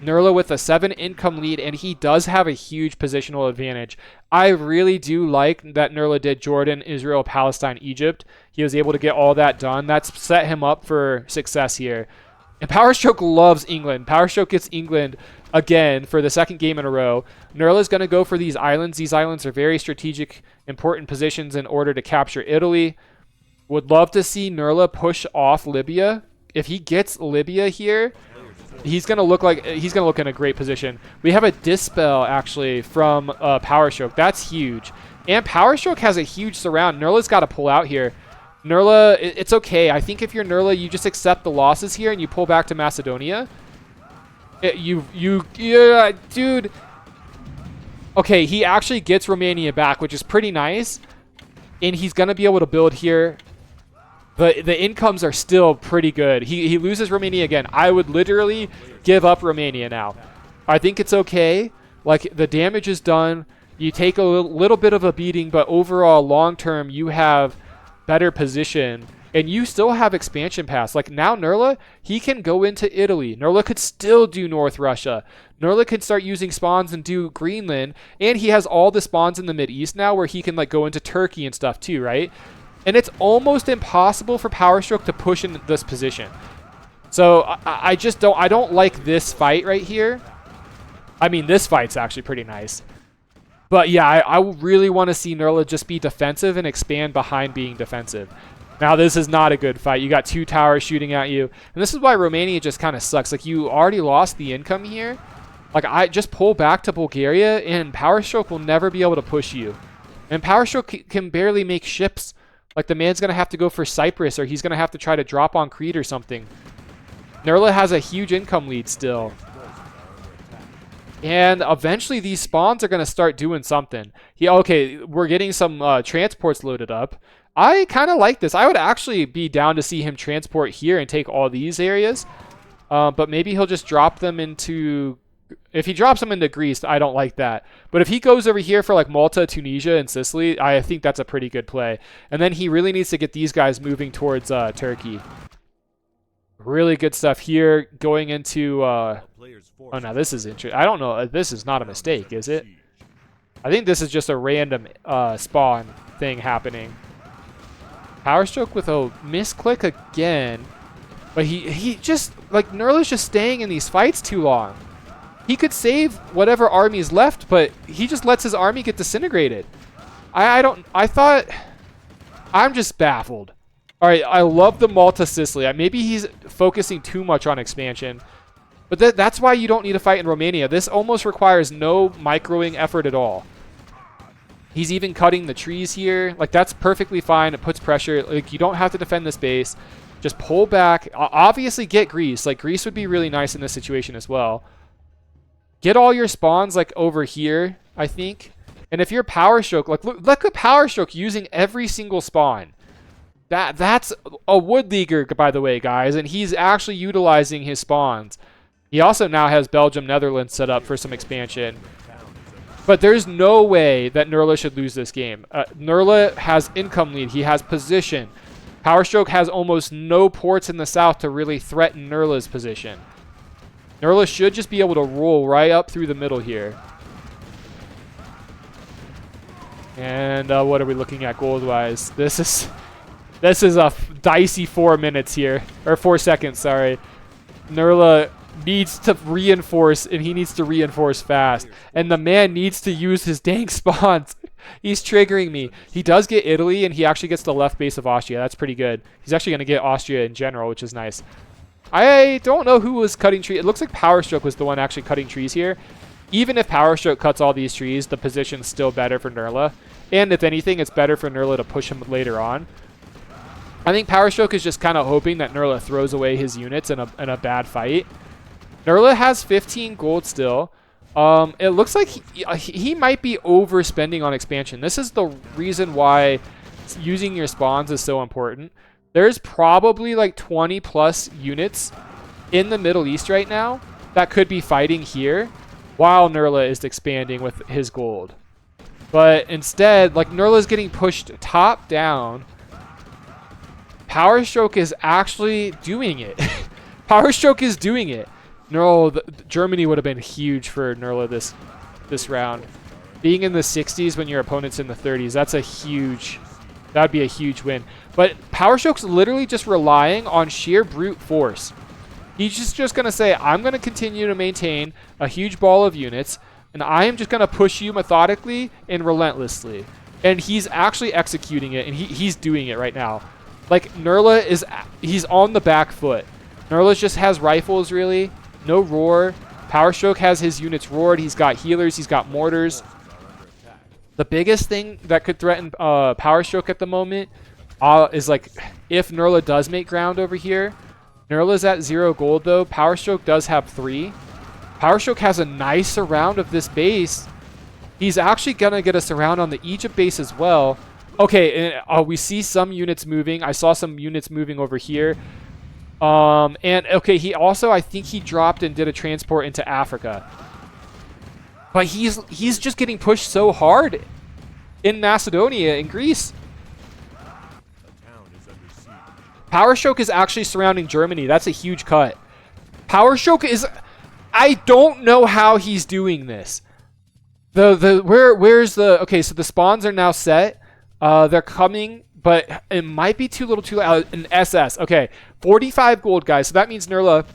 Nurla with a 7 income lead, and he does have a huge positional advantage. I really do like that Nurla did Jordan, Israel, Palestine, Egypt. He was able to get all that done. That's set him up for success here. And Power Stroke loves England. Power Stroke gets England again for the 2nd game in a row. Nurla's going to go for these islands. These islands are very strategic, important positions in order to capture Italy. Would love to see Nurla push off Libya. If he gets Libya here, he's going to look in a great position. We have a dispel actually from Power Stroke. That's huge. And Power Stroke has a huge surround. Nurla's got to pull out here. Nurla, it's okay. I think if you're Nurla, you just accept the losses here and you pull back to Macedonia. Yeah, dude. Okay, he actually gets Romania back, which is pretty nice. And he's going to be able to build here. The incomes are still pretty good. He loses Romania again. I would literally give up Romania now. I think it's okay. Like, the damage is done. You take a little bit of a beating, but overall, long term, you have better position. And you still have expansion paths. Like, now Nurla, he can go into Italy. Nurla could still do North Russia. Nurla could start using spawns and do Greenland. And he has all the spawns in the Mideast now where he can, like, go into Turkey and stuff too, right? And it's almost impossible for Power Stroke to push in this position. So I don't like this fight right here. I mean, this fight's actually pretty nice. But yeah, I really want to see Nurla just be defensive and expand behind being defensive. Now, this is not a good fight. You got 2 towers shooting at you. And this is why Romania just kind of sucks. Like, you already lost the income here. Like, I just pull back to Bulgaria, and Power Stroke will never be able to push you. And Power Stroke can barely make ships. Like, the man's going to have to go for Cyprus, or he's going to have to try to drop on Crete or something. Nurla has a huge income lead still. And eventually these spawns are going to start doing something. Okay, we're getting some transports loaded up. I kind of like this. I would actually be down to see him transport here and take all these areas. But maybe he'll just drop them into... If he drops them into Greece, I don't like that. But if he goes over here for like Malta, Tunisia, and Sicily, I think that's a pretty good play. And then he really needs to get these guys moving towards Turkey. Really good stuff here going into... oh, now this is interesting. I don't know. This is not a mistake, is it? I think this is just a random spawn thing happening. Power Stroke with a misclick again. But he just... Like, Nurla's just staying in these fights too long. He could save whatever army's left, but he just lets his army get disintegrated. I thought... I'm just baffled. All right, I love the Malta Sicily. Maybe he's focusing too much on expansion. But that's why you don't need to fight in Romania. This almost requires no microing effort at all. He's even cutting the trees here. Like, that's perfectly fine. It puts pressure. Like, you don't have to defend this base. Just pull back. Obviously, get Greece. Like, Greece would be really nice in this situation as well. Get all your spawns, like, over here, I think. And if you're Power Stroke, like, look at Power Stroke using every single spawn. That's a Wood Leaguer, by the way, guys. And he's actually utilizing his spawns. He also now has Belgium, Netherlands set up for some expansion. But there's no way that Nurla should lose this game. Nurla has income lead. He has position. Power Stroke has almost no ports in the south to really threaten Nurla's position. Nurla should just be able to roll right up through the middle here. And what are we looking at gold-wise? This is a dicey 4 minutes here. Or 4 seconds, sorry. Nurla needs to reinforce, and he needs to reinforce fast. And the man needs to use his dang spawns. He's triggering me. He does get Italy, and he actually gets the left base of Austria. That's pretty good. He's actually going to get Austria in general, which is nice. I don't know who was cutting trees. It looks like Power Stroke was the one actually cutting trees here. Even if Power Stroke cuts all these trees, the position's still better for Nurla. And if anything, it's better for Nurla to push him later on. I think Power Stroke is just kind of hoping that Nurla throws away his units in a bad fight. Nurla has 15 gold still. It looks like he might be overspending on expansion. This is the reason why using your spawns is so important. There's probably like 20 plus units in the Middle East right now that could be fighting here while Nurla is expanding with his gold. But instead, like, Nurla's getting pushed top down. Power Stroke is actually doing it. Power Stroke is doing it. No, Germany would have been huge for Nurla this round. Being in the 60s when your opponent's in the 30s, that'd be a huge win. But Power Stroke's literally just relying on sheer brute force. He's just going to say, I'm going to continue to maintain a huge ball of units, and I am just going to push you methodically and relentlessly. And he's actually executing it, and he's doing it right now. Like, Nurla he's on the back foot. Nurla just has rifles, really. No roar. Power Stroke has his units roared. He's got healers. He's got mortars. The biggest thing that could threaten Power Stroke at the moment is, like, if Nurla does make ground over here. Nurla's at 0 gold, though. Power Stroke does have 3. Power Stroke has a nice surround of this base. He's actually going to get a surround on the Egypt base as well. Okay, and, we see some units moving. I saw some units moving over here. And, okay, he also, I think he dropped and did a transport into Africa. But he's just getting pushed so hard in Macedonia, in Greece. Power Stroke is actually surrounding Germany. That's a huge cut. Power Stroke is... I don't know how he's doing this. Where's the... Okay, so the spawns are now set. They're coming, but it might be too little too late. An SS. Okay, 45 gold, guys. So that means Nurla,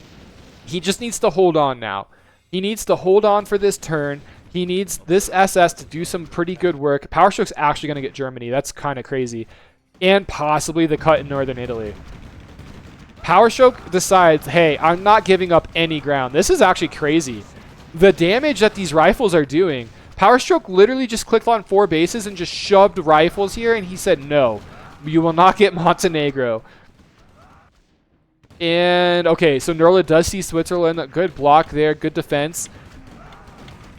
he just needs to hold on now. He needs to hold on for this turn. He needs this SS to do some pretty good work. Power Stroke's actually going to get Germany. That's kind of crazy. And possibly the cut in northern Italy. Power Stroke decides, hey, I'm not giving up any ground. This is actually crazy. The damage that these rifles are doing. Power Stroke literally just clicked on 4 bases and just shoved rifles here, and he said, no, you will not get Montenegro. And, okay, so Nurla does see Switzerland. Good block there. Good defense.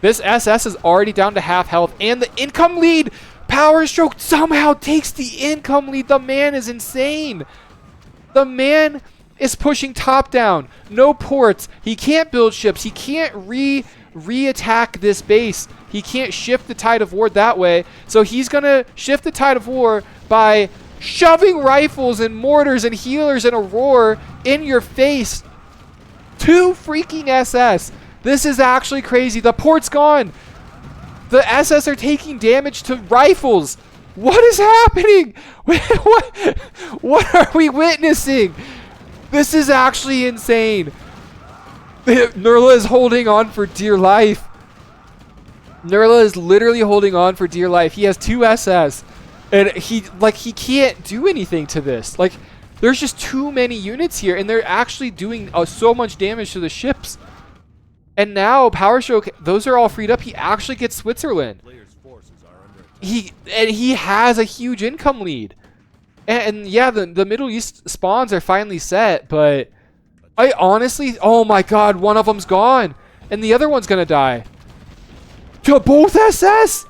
This SS is already down to half health, and the income lead, Power Stroke somehow takes the income lead. The man is insane. The man is pushing top down. No ports. He can't build ships. He can't re-attack this base. He can't shift the tide of war that way. So he's going to shift the tide of war by shoving rifles and mortars and healers and a roar in your face. 2 freaking SS. This is actually crazy. The port's gone. The SS are taking damage to rifles. What is happening? What are we witnessing? This is actually insane. Nurla is holding on for dear life. Nurla is literally holding on for dear life. He has 2 SS. And he can't do anything to this. Like, there's just too many units here, and they're actually doing so much damage to the ships. And now Power Stroke, those are all freed up. He actually gets Switzerland. He has a huge income lead. And yeah, the Middle East spawns are finally set, but I honestly, oh my god, one of them's gone, and the other one's gonna die. To both SS?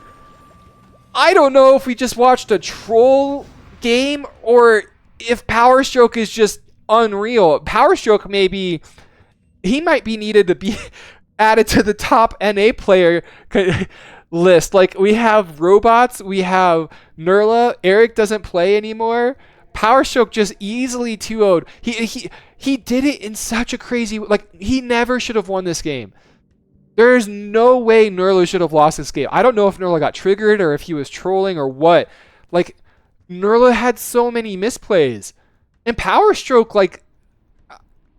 I don't know if we just watched a troll game or if Power Stroke is just unreal. Power Stroke he might be needed to be added to the top NA player list. Like, we have robots, we have Nurla, Eric doesn't play anymore. Power Stroke just easily 2-0'd. He did it in such a crazy, like, he never should have won this game. There's no way Nurla should have lost this game. I don't know if Nurla got triggered or if he was trolling or what. Like, Nurla had so many misplays. And Power Stroke, like,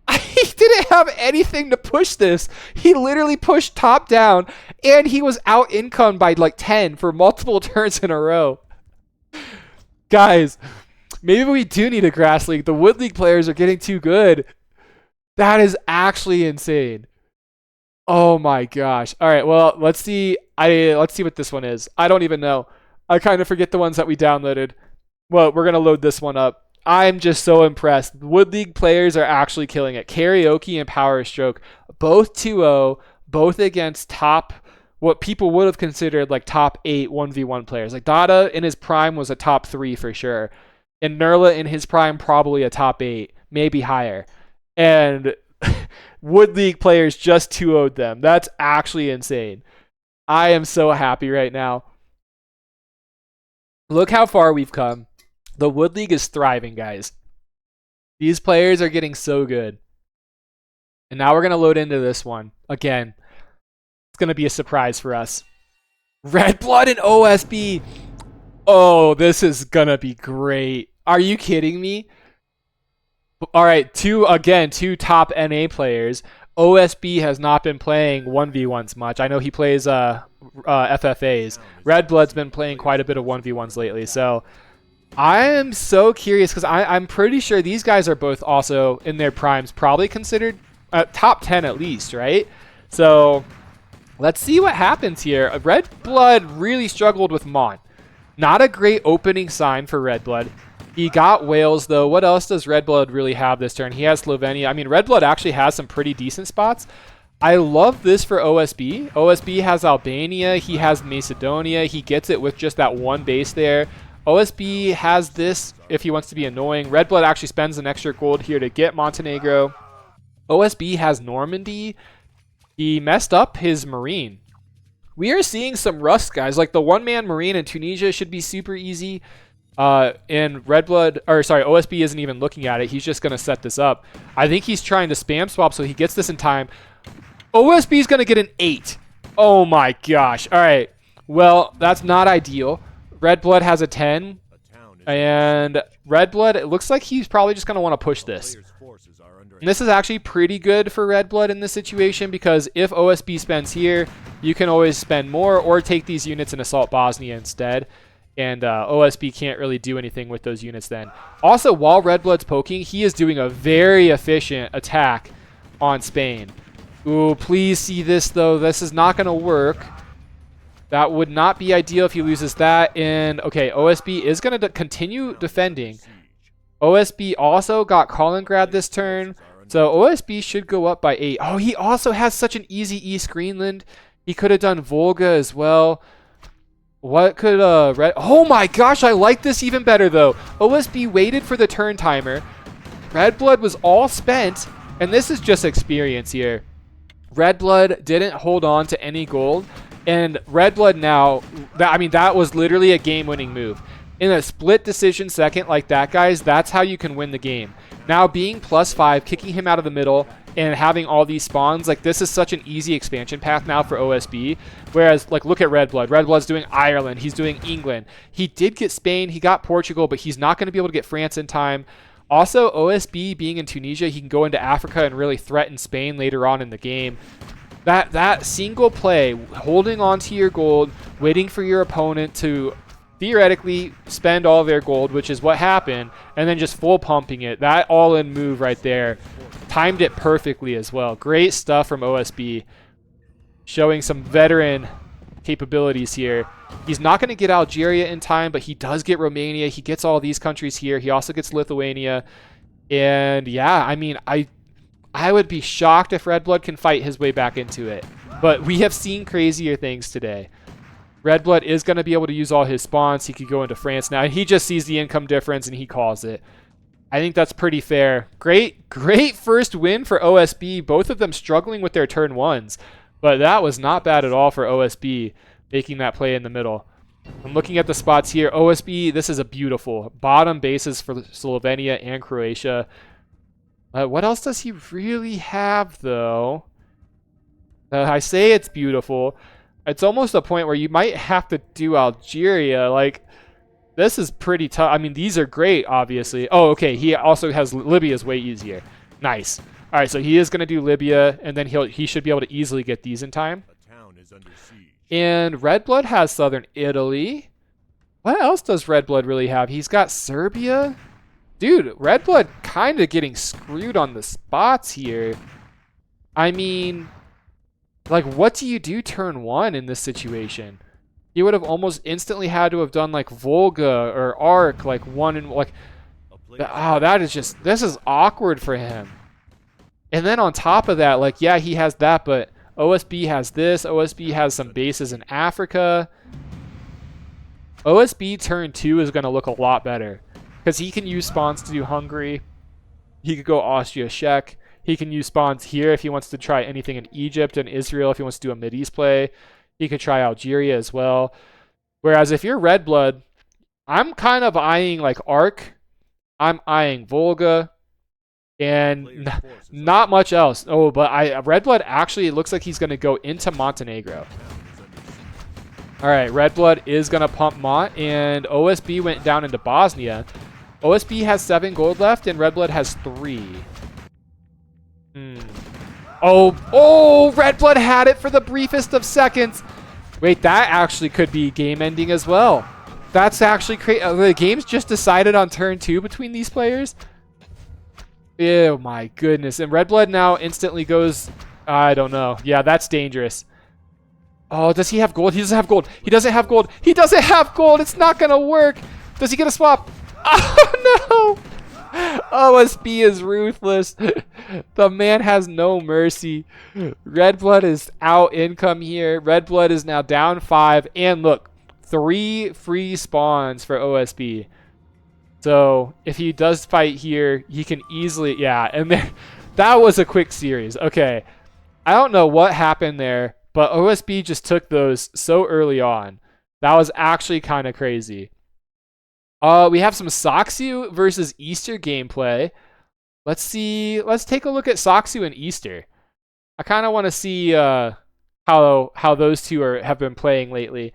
he didn't have anything to push this. He literally pushed top down, and he was out income by like 10 for multiple turns in a row. Guys, maybe we do need a grass league. The Wood League players are getting too good. That is actually insane. Oh my gosh. All right, well, let's see what this one is. I don't even know. I kind of forget the ones that we downloaded. Well, we're going to load this one up. I'm just so impressed. Wood League players are actually killing it. Karaoke and Power Stroke, both 2-0, both against what people would have considered like top 8 1v1 players. Like, Dada in his prime was a top 3 for sure. And Nurla in his prime, probably a top 8, maybe higher. And Wood League players just 2-0'd them. That's actually insane. I am so happy right now. Look how far we've come. The Wood League is thriving, guys. These players are getting so good. And now we're going to load into this one. Again, it's going to be a surprise for us. Red Blood and OSB. Oh, this is going to be great. Are you kidding me? All right, two top NA players. OSB has not been playing 1v1s much. I know he plays FFAs. Red Blood's been playing quite a bit of 1v1s lately, so I am so curious because I'm pretty sure these guys are both also in their primes, probably considered top 10 at least, right? So let's see what happens here. Red Blood really struggled with Mon. Not a great opening sign for Red Blood. He got Wales, though. What else does Red Blood really have this turn? He has Slovenia. I mean, Red Blood actually has some pretty decent spots. I love this for OSB. OSB has Albania. He has Macedonia. He gets it with just that one base there. OSB has this if he wants to be annoying. Red Blood actually spends an extra gold here to get Montenegro. OSB has Normandy. He messed up his Marine. We are seeing some rust, guys. Like, the one-man Marine in Tunisia should be super easy. And OSB isn't even looking at it. He's just going to set this up. I think he's trying to spam swap so he gets this in time. OSB is going to get an 8. Oh my gosh. All right. Well, that's not ideal. Red Blood has a 10. And Red Blood, it looks like he's probably just going to want to push this. And this is actually pretty good for Red Blood in this situation because if OSB spends here, you can always spend more or take these units and assault Bosnia instead. And OSB can't really do anything with those units then. Also, while Red Blood's poking, he is doing a very efficient attack on Spain. Ooh, please see this, though. This is not going to work. That would not be ideal if he loses that. And, okay, OSB is going to continue defending. OSB also got Kaliningrad this turn. So OSB should go up by 8. Oh, he also has such an easy East Greenland. He could have done Volga as well. What could Red... Oh my gosh, I like this even better though. OSB waited for the turn timer. Red Blood was all spent. And this is just experience here. Red Blood didn't hold on to any gold. And Red Blood now... that was literally a game-winning move. In a split decision second like that, guys, that's how you can win the game. Now being +5, kicking him out of the middle, and having all these spawns, like this is such an easy expansion path now for OSB. Whereas, like, look at Red Blood. Red Blood's doing Ireland. He's doing England. He did get Spain. He got Portugal, but he's not going to be able to get France in time. Also, OSB being in Tunisia, he can go into Africa and really threaten Spain later on in the game. That single play, holding on to your gold, waiting for your opponent to theoretically spend all their gold, which is what happened, and then just full pumping it. That all-in move right there. Timed it perfectly as well. Great stuff from OSB. Showing some veteran capabilities here. He's not going to get Algeria in time, but he does get Romania. He gets all these countries here. He also gets Lithuania. And yeah, I mean, I would be shocked if Red Blood can fight his way back into it. But we have seen crazier things today. Red Blood is going to be able to use all his spawns. He could go into France now. He just sees the income difference and he calls it. I think that's pretty fair. Great first win for OSB. Both of them struggling with their turn ones. But that was not bad at all for OSB, making that play in the middle. I'm looking at the spots here. OSB, this is a beautiful bottom bases for Slovenia and Croatia. What else does he really have, though? I say it's beautiful. It's almost a point where you might have to do Algeria. Like, this is pretty tough. I mean, these are great, obviously. Oh, okay. He also has Libya's way easier. Nice. All right, so he is going to do Libya, and then he should be able to easily get these in time. And Red Blood has Southern Italy. What else does Red Blood really have? He's got Serbia. Dude, Red Blood kind of getting screwed on the spots here. I mean, like, what do you do turn one in this situation? He would have almost instantly had to have done, like, Volga or Arc, like, one and, like, oh, that is just, this is awkward for him. And then on top of that, like, yeah, he has that, but OSB has this. OSB has some bases in Africa. OSB turn 2 is going to look a lot better because he can use spawns to do Hungary. He could go Austria, Czech. He can use spawns here if he wants to try anything in Egypt and Israel if he wants to do a Mideast play. He could try Algeria as well. Whereas if you're Red Blood, I'm kind of eyeing like Arc. I'm eyeing Volga. And not much else. Oh, but Red Blood actually, it looks like he's going to go into Montenegro. All right, Red Blood is going to pump Mont, and OSB went down into Bosnia. OSB has 7 gold left, and Red Blood has 3. Oh, Red Blood had it for the briefest of seconds. Wait, that actually could be game-ending as well. That's actually crazy. The game's just decided on turn 2 between these players. Oh my goodness. And Red Blood now instantly goes, I don't know. Yeah, that's dangerous. Oh, does he have gold? He doesn't have gold. He doesn't have gold. He doesn't have gold. It's not going to work. Does he get a swap? Oh, no. OSB is ruthless. The man has no mercy. Red Blood is out income here. Red Blood is now down 5. And look, 3 free spawns for OSB. So if he does fight here, he can easily, yeah. And there, that was a quick series. Okay, I don't know what happened there, but OSB just took those so early on. That was actually kind of crazy. We have some Saku versus Easter gameplay. Let's see. Let's take a look at Saku and Easter. I kind of want to see how those two have been playing lately.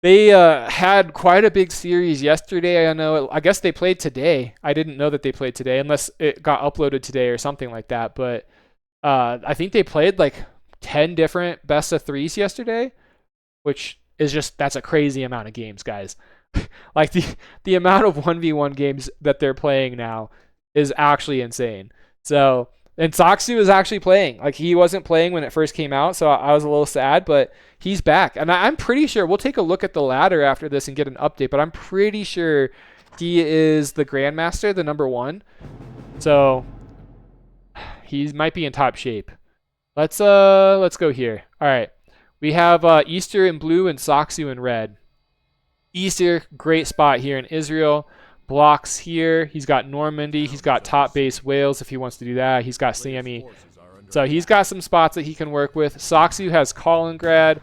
They had quite a big series yesterday. I guess they played today. I didn't know that they played today unless it got uploaded today or something like that. But I think they played like 10 different best of 3s yesterday, which is just, that's a crazy amount of games, guys. Like the amount of 1v1 games that they're playing now is actually insane. So And Saksu is actually playing. Like, he wasn't playing when it first came out, so I was a little sad, but he's back. And I'm pretty sure, we'll take a look at the ladder after this and get an update, but I'm pretty sure he is the Grandmaster, the #1. So, he might be in top shape. Let's go here. All right. We have Easter in blue and Saksu in red. Easter, great spot here in Israel. Blocks here. He's got Normandy. He's got top base Wales if he wants to do that. He's got Sammy. So he's got some spots that he can work with. Saksu has Kaliningrad.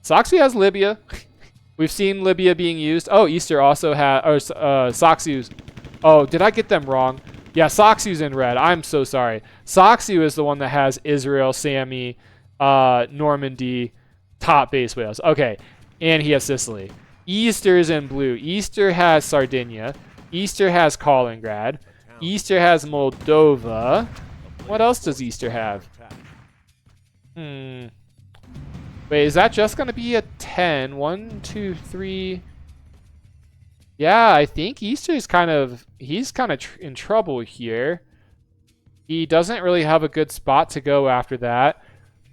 Saksu has Libya. We've seen Libya being used. Oh, Easter also has... Saksu's... Oh, did I get them wrong? Yeah, Saksu's in red. I'm so sorry. Saksu is the one that has Israel, Sammy, Normandy, top base Wales. Okay, and he has Sicily. Easter is in blue. Easter has Sardinia. Easter has Kaliningrad. Easter has Moldova. What else does Easter have? Wait, is that just going to be a 10? 1, 2, 3. Yeah, I think Easter's he's kind of in trouble here. He doesn't really have a good spot to go after that.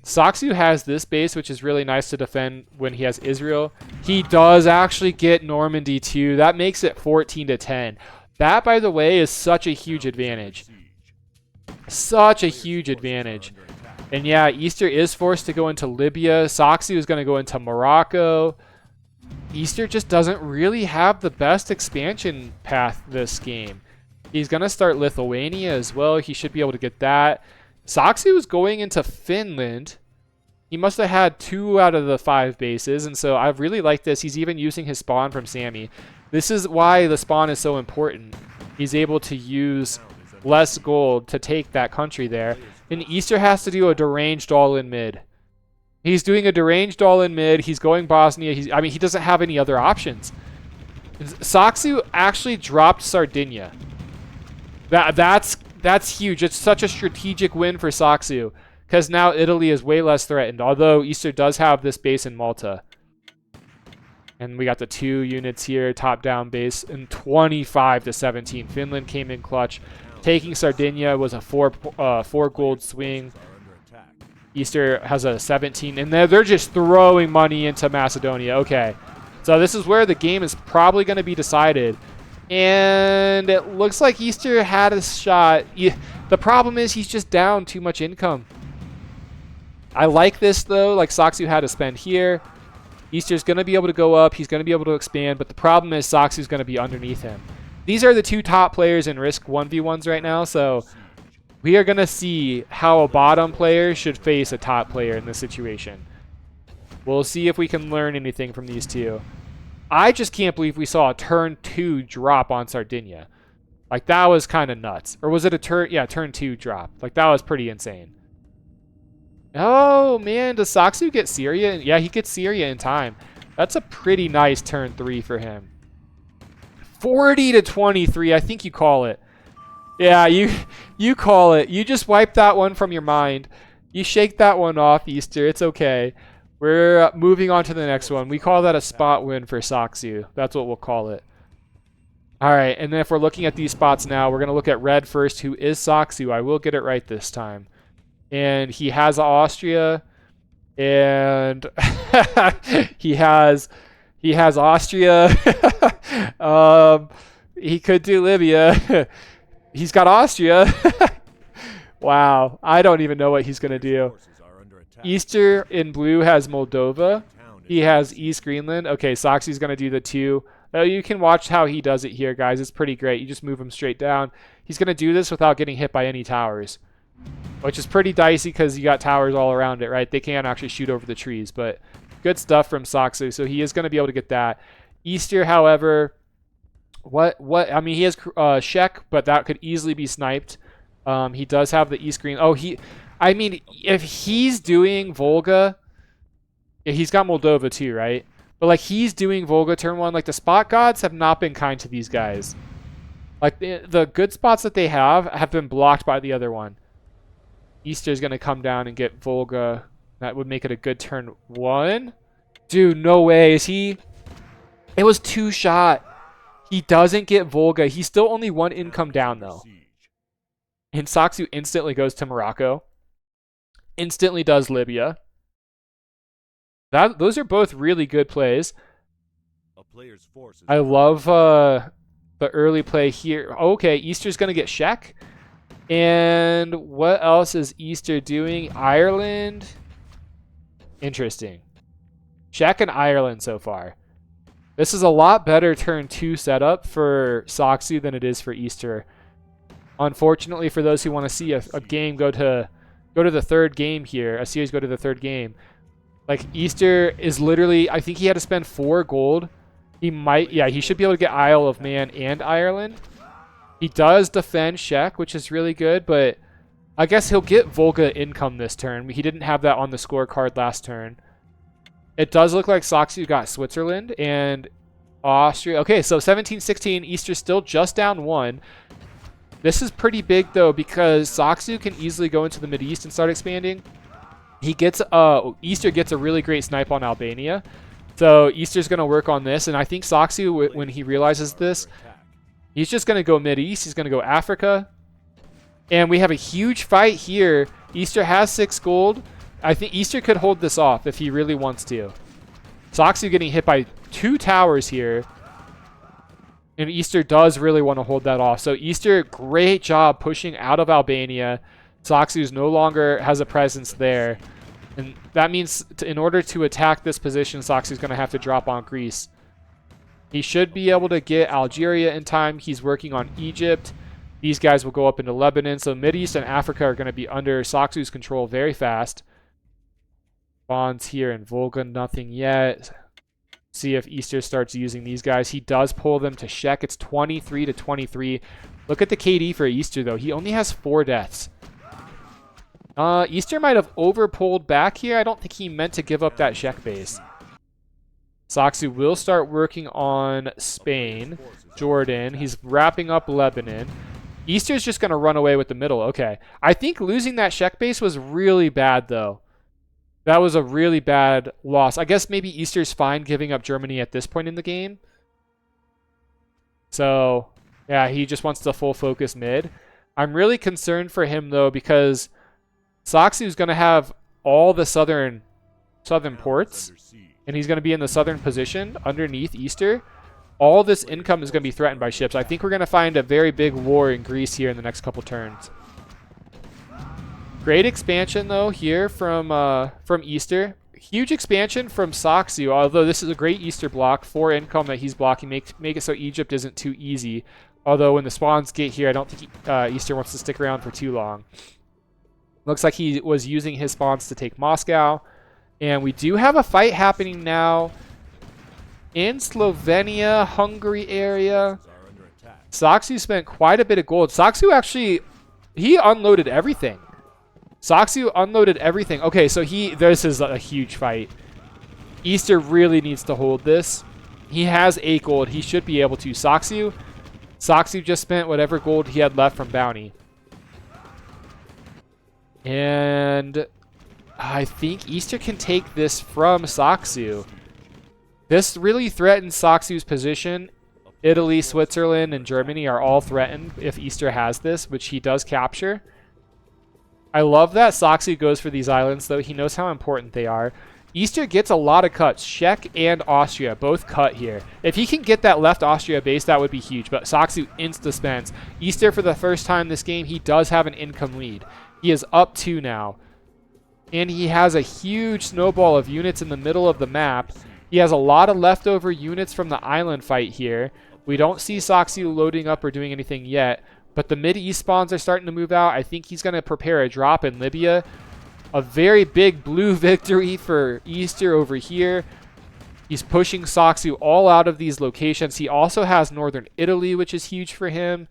Saksu has this base, which is really nice to defend when he has Israel. He does actually get Normandy too. That makes it 14-10. That, by the way, is such a huge advantage. Such a huge advantage. And yeah, Easter is forced to go into Libya. Saksu is going to go into Morocco. Easter just doesn't really have the best expansion path this game. He's going to start Lithuania as well. He should be able to get that. Saksu is going into Finland. He must have had 2 out of the 5 bases, and so I really like this. He's even using his spawn from Sammy. This is why the spawn is so important. He's able to use less gold to take that country there. And Easter has to do a deranged all-in mid. He's doing a deranged all-in mid. He's going Bosnia. I mean, he doesn't have any other options. Saksu actually dropped Sardinia. That's huge. It's such a strategic win for Saksu because now Italy is way less threatened, although Easter does have this base in Malta. And we got the 2 units here, top-down base, and 25-17. Finland came in clutch. Taking Sardinia was a 4 gold swing. Easter has a 17, and they're just throwing money into Macedonia. Okay, so this is where the game is probably going to be decided. And it looks like Easter had a shot. The problem is he's just down too much income. I like this, though. Like, Saksu had to spend here. Easter's going to be able to go up. He's going to be able to expand. But the problem is Saksu's going to be underneath him. These are the 2 top players in Risk 1v1s right now. So we are going to see how a bottom player should face a top player in this situation. We'll see if we can learn anything from these 2. I just can't believe we saw a turn 2 drop on Sardinia. Like, that was kind of nuts. Or was it a turn 2 drop? Like, that was pretty insane. Oh, man, does Saksu get Syria? Yeah, he gets Syria in time. That's a pretty nice turn 3 for him. 40-23, I think you call it. Yeah, you call it. You just wipe that one from your mind. You shake that one off, Easter. It's okay. We're moving on to the next one. We call that a spot win for Saksu. That's what we'll call it. All right, and then if we're looking at these spots now, we're going to look at red first, who is Saksu. I will get it right this time. And he has Austria, and he has Austria. He could do Libya. He's got Austria. Wow, I don't even know what he's going to do. Easter in blue has Moldova. He has East Greenland. Okay, Saksu's going to do the 2. You can watch how he does it here, guys. It's pretty great. You just move him straight down. He's going to do this without getting hit by any towers, which is pretty dicey because you got towers all around it, right? They can't actually shoot over the trees, but good stuff from Saksu. So he is going to be able to get that. Easter, however, I mean, he has Czech, but that could easily be sniped. He does have the East Green. Oh, I mean, if he's doing Volga, yeah, he's got Moldova too, right? But like, he's doing Volga turn 1. Like, the spot gods have not been kind to these guys. Like, the good spots that they have been blocked by the other one. Easter's going to come down and get Volga. That would make it a good turn 1. Dude, no way. Is he? It was 2 shot. He doesn't get Volga. He's still only 1 income down, though. And Saksu instantly goes to Morocco. Instantly does Libya. Those are both really good plays. I love the early play here. Okay, Easter's going to get Czech. And what else is Easter doing? Ireland. Interesting. Czech and Ireland so far. This is a lot better turn 2 setup for Saksu than it is for Easter. Unfortunately, for those who want to see a game go to the third game here, a series go to the third game, like Easter is literally, I think he had to spend 4 gold. He should be able to get Isle of Man and Ireland. He does defend Czech, which is really good, but I guess he'll get Volga income this turn. He didn't have that on the scorecard last turn. It does look like Saksu got Switzerland and Austria. Okay, so 17-16, Easter's still just down 1. This is pretty big, though, because Saksu can easily go into the Mideast and start expanding. Easter gets a really great snipe on Albania. So Easter's going to work on this, and I think Saksu, when he realizes this, he's just going to go Mideast. He's going to go Africa. And we have a huge fight here. Easter has 6 gold. I think Easter could hold this off if he really wants to. Saksu getting hit by 2 towers here. And Easter does really want to hold that off. So Easter, great job pushing out of Albania. Saksu's no longer has a presence there. And that means in order to attack this position, Saksu's going to have to drop on Greece. He should be able to get Algeria in time. He's working on Egypt. These guys will go up into Lebanon. So Mideast and Africa are going to be under Saksu's control very fast. Bonds here in Volga, nothing yet. See if Easter starts using these guys. He does pull them to Czech. It's 23-23. Look at the KD for Easter, though. He only has 4 deaths. Easter might have over-pulled back here. I don't think he meant to give up that Czech base. Saksu will start working on Spain, Jordan. He's wrapping up Lebanon. Easter's just going to run away with the middle. Okay. I think losing that Czech base was really bad, though. That was a really bad loss. I guess maybe Easter's fine giving up Germany at this point in the game. So, yeah, he just wants to full focus mid. I'm really concerned for him, though, because Saksu's going to have all the southern ports, and he's going to be in the southern position underneath Easter. All this income is going to be threatened by ships. I think we're going to find a very big war in Greece here in the next couple turns. Great expansion, though, here from Easter. Huge expansion from Saksu, although this is a great Easter block. 4 income that he's blocking. Make it so Egypt isn't too easy. Although when the spawns get here, I don't think Easter wants to stick around for too long. Looks like he was using his spawns to take Moscow. And we do have a fight happening now in Slovenia, Hungary area. Saksu spent quite a bit of gold. Saksu actually, he unloaded everything. Saksu unloaded everything. Okay, so this is a huge fight. Easter really needs to hold this. He has 8 gold. He should be able to. Saksu just spent whatever gold he had left from bounty. And I think Easter can take this from Saksu. This really threatens Saksu's position. Italy, Switzerland, and Germany are all threatened if Easter has this, which he does capture. I love that Saksu goes for these islands, though. He knows how important they are. Easter gets a lot of cuts. Czech and Austria both cut here. If he can get that left Austria base, that would be huge. But Saksu insta-spends. Easter, for the first time this game, he does have an income lead. He is up 2 now. And he has a huge snowball of units in the middle of the map. He has a lot of leftover units from the island fight here. We don't see Saksu loading up or doing anything yet. But the mid-east spawns are starting to move out. I think he's going to prepare a drop in Libya. A very big blue victory for Easter over here. He's pushing Saksu all out of these locations. He also has northern Italy, which is huge for him.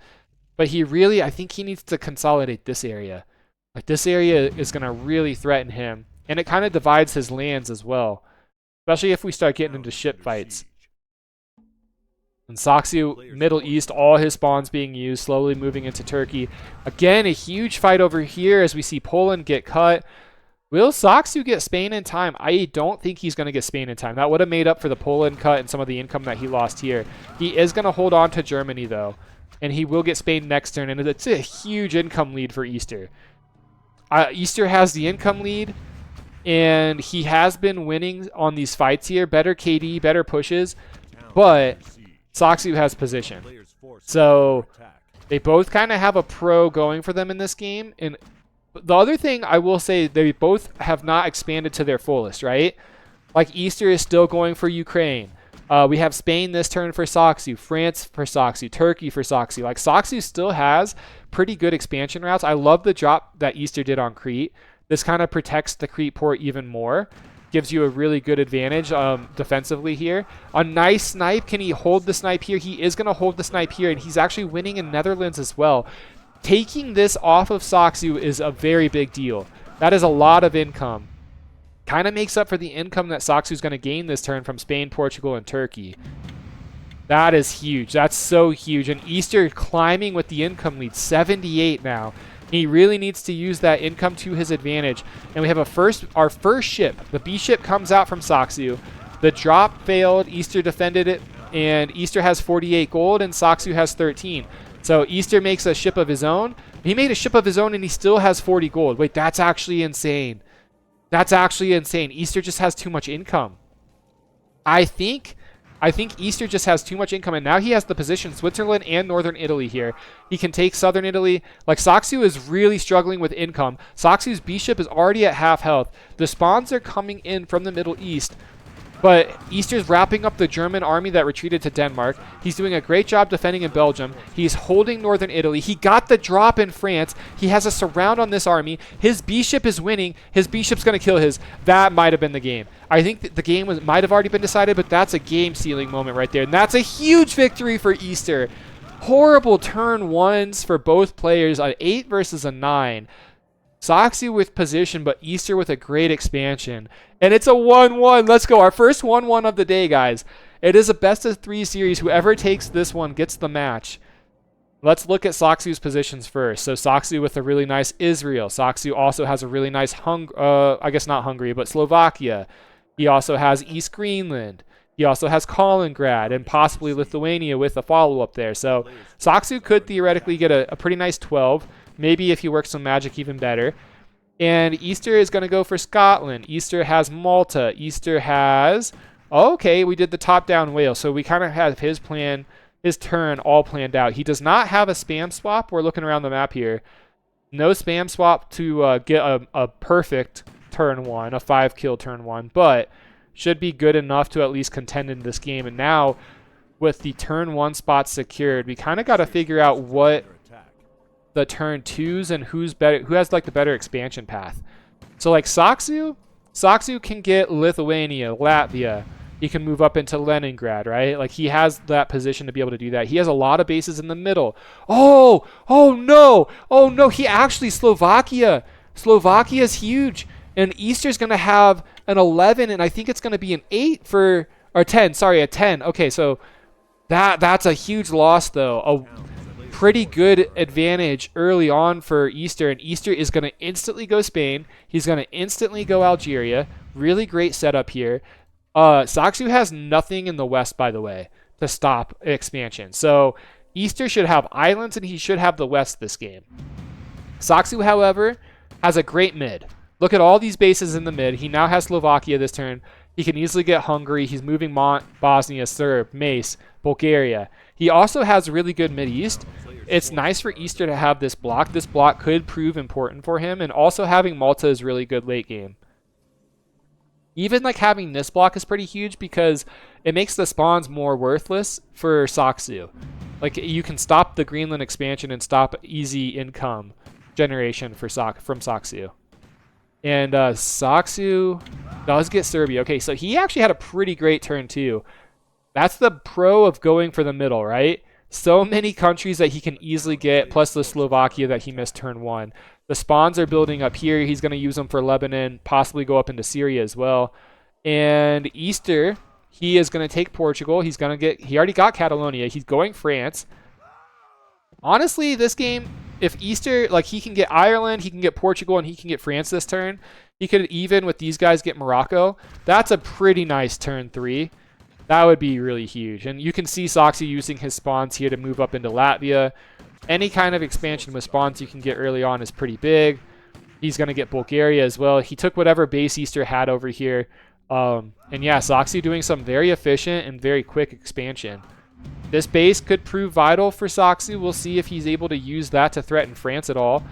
But I think he needs to consolidate this area. Like, this area is going to really threaten him. And it kind of divides his lands as well. Especially if we start getting into ship fights. And Saksu, Middle East, all his spawns being used, slowly moving into Turkey. Again, a huge fight over here as we see Poland get cut. Will Saku get Spain in time? I don't think he's going to get Spain in time. That would have made up for the Poland cut and some of the income that he lost here. He is going to hold on to Germany, though. And he will get Spain next turn. And it's a huge income lead for Easter. Easter has the income lead. And he has been winning on these fights here. Better KD, better pushes. But Saku has position. So they both kind of have a pro going for them in this game. And the other thing I will say, they both have not expanded to their fullest, right? Like Easter is still going for Ukraine. We have Spain this turn for Saku, France for Saku, Turkey for Saku. Like Saku still has pretty good expansion routes. I love the drop that Easter did on Crete. This kind of protects the Crete port even more. Gives you a really good advantage defensively here. A nice snipe. Can he hold the snipe here? He is going to hold the snipe here, and he's actually winning in Netherlands as well. Taking this off of Saku is a very big deal. That is a lot of income. Kind of makes up for the income that Saku's going to gain this turn from Spain, Portugal, and Turkey. That is huge. That's so huge. And Easter climbing with the income lead, 78 now. He really needs to use that income to his advantage. And we have our first ship. The B ship comes out from Saku. The drop failed. Easter defended it. And Easter has 48 gold and Saku has 13. So Easter makes a ship of his own. He made a ship of his own and he still has 40 gold. Wait, that's actually insane. That's actually insane. Easter just has too much income. I think Easter just has too much income, and now he has the position Switzerland and Northern Italy here. He can take Southern Italy. Like, Saku is really struggling with income. Saku's B ship is already at half health. The spawns are coming in from the Middle East, but Easter's wrapping up the German army that retreated to Denmark. He's doing a great job defending in Belgium. He's holding Northern Italy. He got the drop in France. He has a surround on this army. His B ship is winning. His B ship's going to kill his. That might have been the game. I think that the game might have already been decided, but that's a game-sealing moment right there. And that's a huge victory for Easter. Horrible turn ones for both players, an 8 versus a 9. Saku with position, but Easter with a great expansion. And it's a 1-1. Let's go. Our first 1-1 of the day, guys. It is a best-of-3 series. Whoever takes this one gets the match. Let's look at Saku's positions first. So Saku with a really nice Israel. Saku also has a really nice, I guess not Hungary, but Slovakia. He also has East Greenland. He also has Kaliningrad and possibly Lithuania with a follow-up there. So Saku could theoretically get a pretty nice 12. Maybe if he works some magic, even better. And Easter is going to go for Scotland. Easter has Malta. Easter has... Okay, we did the top-down Wales. So we kind of have his plan, his turn all planned out. He does not have a spam swap. We're looking around the map here. No spam swap to get a perfect turn 1, a 5-kill turn 1. But should be good enough to at least contend in this game. And now, with the turn 1 spot secured, we kind of got to figure out what the turn 2s and who has like the better expansion path. So like Saku can get Lithuania, Latvia. He can move up into Leningrad, right? Like he has that position to be able to do that. He has a lot of bases in the middle. Oh no. He actually, Slovakia is huge. And Easter's going to have an 11, and I think it's going to be an 8 for, or 10, sorry, a 10. Okay, so that's a huge loss, though. A pretty good advantage early on for Easter, and Easter is going to instantly go Spain. He's going to instantly go Algeria. Really great setup here. Saku has nothing in the west, by the way, to stop expansion. So Easter should have islands, and he should have the west this game. Saku, however, has a great mid. Look at all these bases in the mid. He now has Slovakia this turn. He can easily get Hungary. He's moving Bosnia, Serb, Mace, Bulgaria. He also has really good mid-east. It's nice for Easter to have this block. This block could prove important for him. And also having Malta is really good late game. Even like having this block is pretty huge because it makes the spawns more worthless for Saku. Like you can stop the Greenland expansion and stop easy income generation for from Saku. And Saku does get Serbia. Okay, so he actually had a pretty great turn too. That's the pro of going for the middle, right? So many countries that he can easily get, plus the Slovakia that he missed turn 1. The spawns are building up here. He's going to use them for Lebanon, possibly go up into Syria as well. And Easter, he is going to take Portugal. He already got Catalonia. He's going France. Honestly, this game, if Easter, like he can get Ireland, he can get Portugal, and he can get France this turn. He could even with these guys get Morocco. That's a pretty nice turn 3. That would be really huge. And you can see Saku using his spawns here to move up into Latvia. Any kind of expansion with spawns you can get early on is pretty big. He's going to get Bulgaria as well. He took whatever base Easter had over here. And yeah, Saku doing some very efficient and very quick expansion. This base could prove vital for Saku. We'll see if he's able to use that to threaten France at all.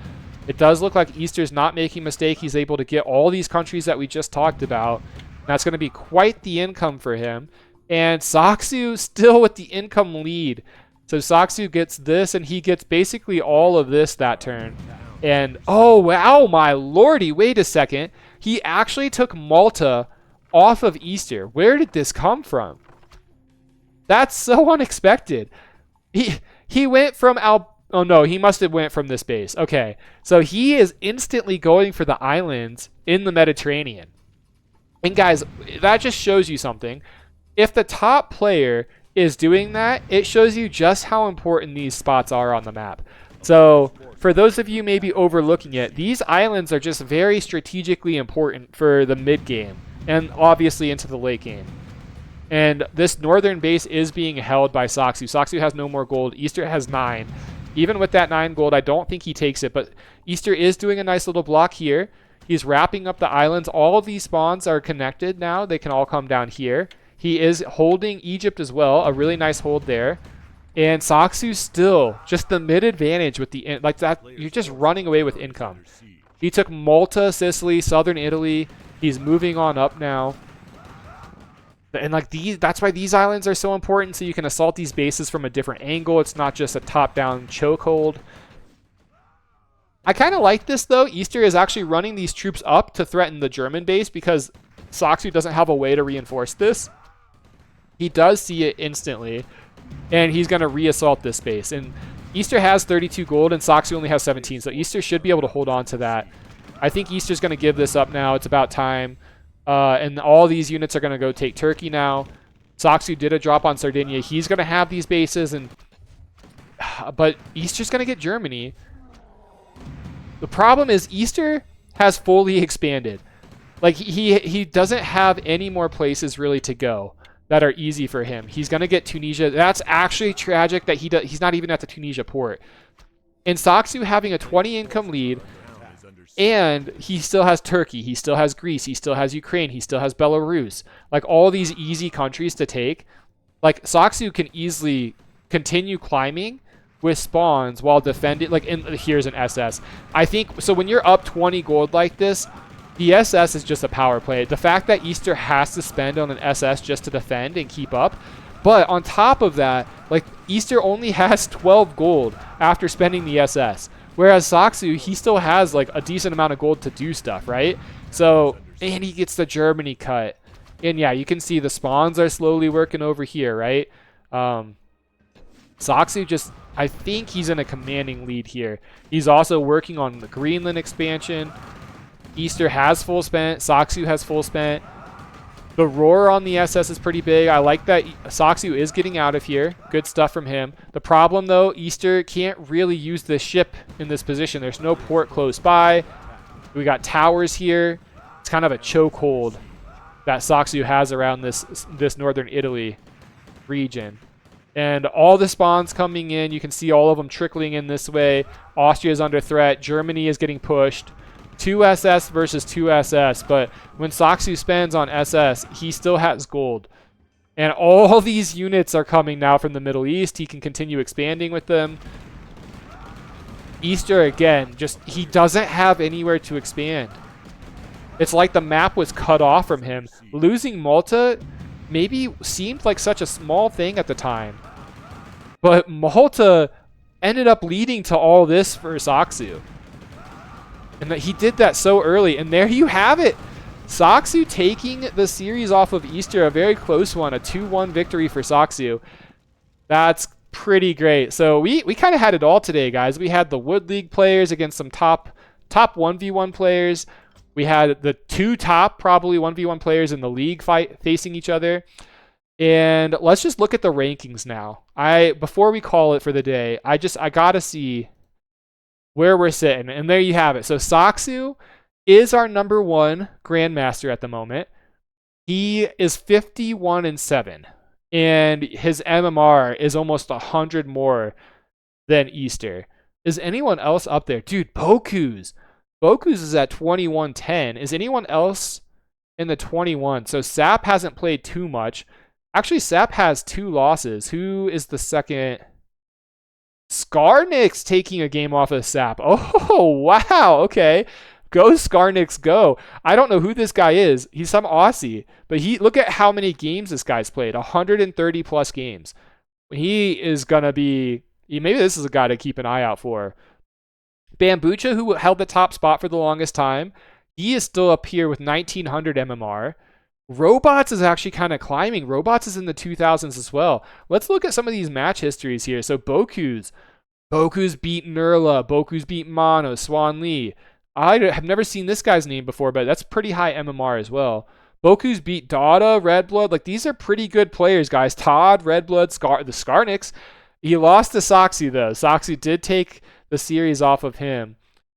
It does look like Easter's not making a mistake. He's able to get all these countries that we just talked about. That's going to be quite the income for him. And Saku still with the income lead. So Saku gets this, and he gets basically all of this that turn. And, oh, wow, my lordy, wait a second. He actually took Malta off of Easter. Where did this come from? That's so unexpected. He went from oh no, he must have went from this base. Okay, so he is instantly going for the islands in the Mediterranean. And guys, that just shows you something. If the top player is doing that, it shows you just how important these spots are on the map. So for those of you maybe overlooking it, these islands are just very strategically important for the mid game and obviously into the late game. And this northern base is being held by Saku. Saku has no more gold. Easter has 9. Even with that 9 gold, I don't think he takes it. But Easter is doing a nice little block here. He's wrapping up the islands. All of these spawns are connected now. They can all come down here. He is holding Egypt as well. A really nice hold there. And Saku still just the mid advantage with the like that. You're just running away with income. He took Malta, Sicily, southern Italy. He's moving on up now. And like that's why these islands are so important, so you can assault these bases from a different angle. It's not just a top-down chokehold. I kind of like this, though. Easter is actually running these troops up to threaten the German base because Saku doesn't have a way to reinforce this. He does see it instantly, and he's going to re-assault this base. And Easter has 32 gold, and Saku only has 17, so Easter should be able to hold on to that. I think Easter's going to give this up now. It's about time. And all these units are going to go take Turkey now. Saku did a drop on Sardinia. He's going to have these bases, but Easter's going to get Germany. The problem is Easter has fully expanded. Like he doesn't have any more places really to go that are easy for him. He's going to get Tunisia. That's actually tragic that he's not even at the Tunisia port. And Saku having a 20 income lead. And he still has Turkey, he still has Greece, he still has Ukraine, he still has Belarus. Like all these easy countries to take. Like Saku can easily continue climbing with spawns while defending. Like here's an SS. I think so when you're up 20 gold like this, the SS is just a power play. The fact that Easter has to spend on an SS just to defend and keep up. But on top of that, like Easter only has 12 gold after spending the SS. Whereas Saku, he still has like a decent amount of gold to do stuff, right? So, and he gets the Germany cut. And yeah, you can see the spawns are slowly working over here, right? Saku just, I think he's in a commanding lead here. He's also working on the Greenland expansion. Easter has full spent. Saku has full spent. The roar on the SS is pretty big. I like that Saku is getting out of here. Good stuff from him. The problem, though, Easter can't really use the ship in this position. There's no port close by. We got towers here. It's kind of a chokehold that Saku has around this northern Italy region. And all the spawns coming in. You can see all of them trickling in this way. Austria is under threat. Germany is getting pushed. 2 SS versus 2 SS, but when Saku spends on SS, he still has gold. And all these units are coming now from the Middle East. He can continue expanding with them. Easter, again, just he doesn't have anywhere to expand. It's like the map was cut off from him. Losing Malta maybe seemed like such a small thing at the time. But Malta ended up leading to all this for Saku. And that he did that so early. And there you have it. Saku taking the series off of Easter. A very close one. A 2-1 victory for Saku. That's pretty great. So we kind of had it all today, guys. We had the Wood League players against some top 1v1 players. We had the 2 top probably 1v1 players in the league fight facing each other. And let's just look at the rankings now. Before we call it for the day, I got to see where we're sitting. And there you have it. So Saku is our number one grandmaster at the moment. He is 51-7, and his MMR is almost 100 more than Easter. Is anyone else up there? Dude, Boku's is at 21-10. Is anyone else in the 21? So Sap hasn't played too much. Actually, Sap has 2 losses. Who is the second? Skarnix taking a game off of Sap. Oh, wow. Okay. Go Skarnix, go. I don't know who this guy is. He's some Aussie. But look at how many games this guy's played. 130 plus games. He is going to be... Maybe this is a guy to keep an eye out for. Bambucha, who held the top spot for the longest time, he is still up here with 1900 MMR. Robots is actually kind of climbing. Robots is in the 2000s as well. Let's look at some of these match histories here. So Boku's beat Nurla. Boku's beat Mono, Swan Lee. I have never seen this guy's name before, but that's pretty high MMR as well. Boku's beat Dada, Redblood. Like, these are pretty good players, guys. Todd, Redblood, the Skarnix. He lost to Saku, though. Saku did take the series off of him.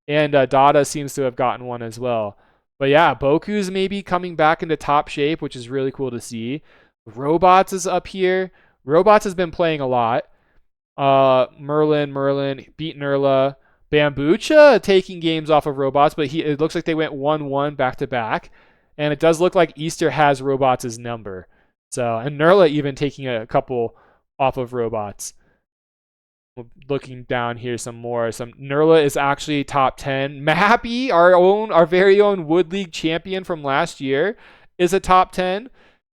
And Dada seems to have gotten one as well. But yeah, Boku's maybe coming back into top shape, which is really cool to see. Robots is up here. Robots has been playing a lot. Merlin, beat Nurla. Bambucha taking games off of Robots, but it looks like they went 1-1 back-to-back. And it does look like Easter has Robots' number. So, and Nurla even taking a couple off of Robots. Looking down here some more. Nurla is actually top 10. Mappy, our very own Wood League champion from last year, is a top 10.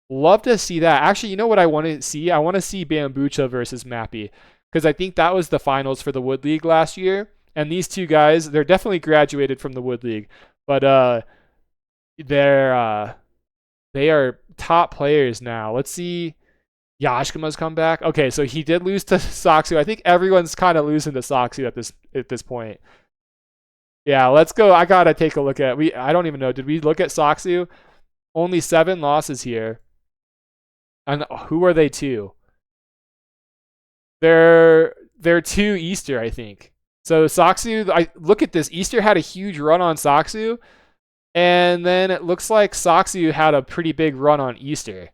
Love to see that. Actually, you know what I want to see? I want to see Bambucha versus Mappy, because I think that was the finals for the Wood League last year. And these two guys, they're definitely graduated from the Wood League, but they are top players now. Let's see. Yashkama's come back. Okay, so he did lose to Saku. I think everyone's kind of losing to Saku at this point. Yeah, let's go. I gotta take a look at. I don't even know. Did we look at Saku? Only 7 losses here. And who are they to? They're 2 Easter, I think. So Saku, look at this. Easter had a huge run on Saku, and then it looks like Saku had a pretty big run on Easter.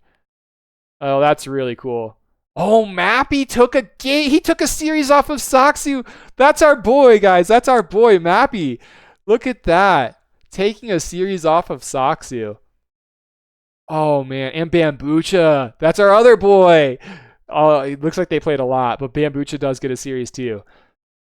Oh, that's really cool. Oh, Mappy took a game. He took a series off of Saku. That's our boy, guys. That's our boy, Mappy. Look at that. Taking a series off of Saku. Oh, man. And Bambucha. That's our other boy. Oh, it looks like they played a lot, but Bambucha does get a series too.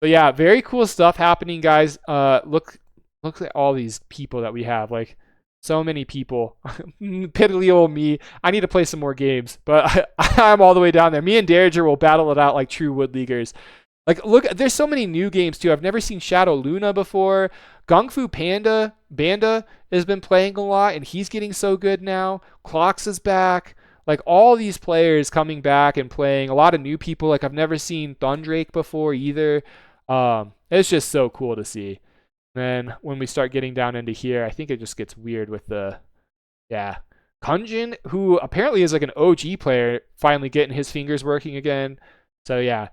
But yeah, very cool stuff happening, guys. Look at all these people that we have. Like, so many people. Piddly old me. I need to play some more games, but I'm all the way down there. Me and Derringer will battle it out like true Wood Leaguers. Like, look, there's so many new games too. I've never seen Shadow Luna before. Gung Fu Banda has been playing a lot, and he's getting so good now. Clocks is back. Like, all these players coming back and playing. A lot of new people. Like, I've never seen Thundrake before either. It's just so cool to see. Then when we start getting down into here, I think it just gets weird with Kunjin, who apparently is like an OG player, finally getting his fingers working again. So yeah,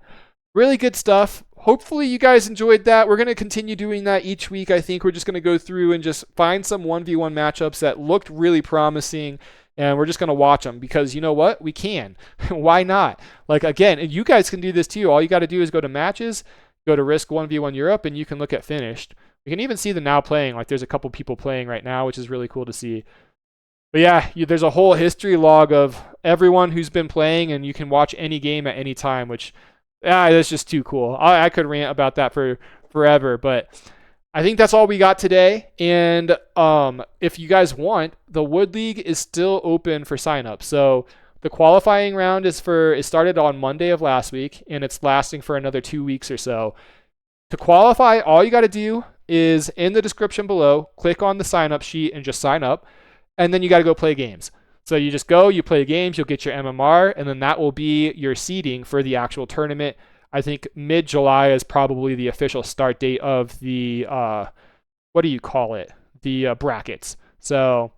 really good stuff. Hopefully you guys enjoyed that. We're going to continue doing that each week. I think we're just going to go through and just find some 1v1 matchups that looked really promising, and we're just going to watch them because you know what? We can. Why not? Like, again, you guys can do this too. All you got to do is go to matches, go to Risk 1v1 Europe, and you can look at finished. We can even see the now playing. Like, there's a couple people playing right now, which is really cool to see. But yeah, there's a whole history log of everyone who's been playing, and you can watch any game at any time, which that's just too cool. I could rant about that for forever, but I think that's all we got today. And if you guys want, the Wood League is still open for sign-up. So the qualifying round it started on Monday of last week, and it's lasting for another 2 weeks or so. To qualify, all you got to do is in the description below, click on the sign-up sheet and just sign up. And then you got to go play games. So you just go, you play games, you'll get your MMR, and then that will be your seeding for the actual tournament. I think mid-July is probably the official start date of the, what do you call it? The brackets. So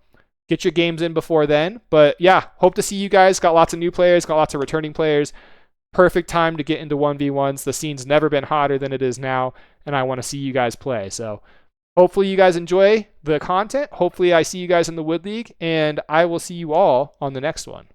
get your games in before then. But yeah, hope to see you guys. Got lots of new players, got lots of returning players. Perfect time to get into 1v1s. The scene's never been hotter than it is now, and I want to see you guys play. So Hopefully you guys enjoy the content. Hopefully I see you guys in the Wood League, and I will see you all on the next one.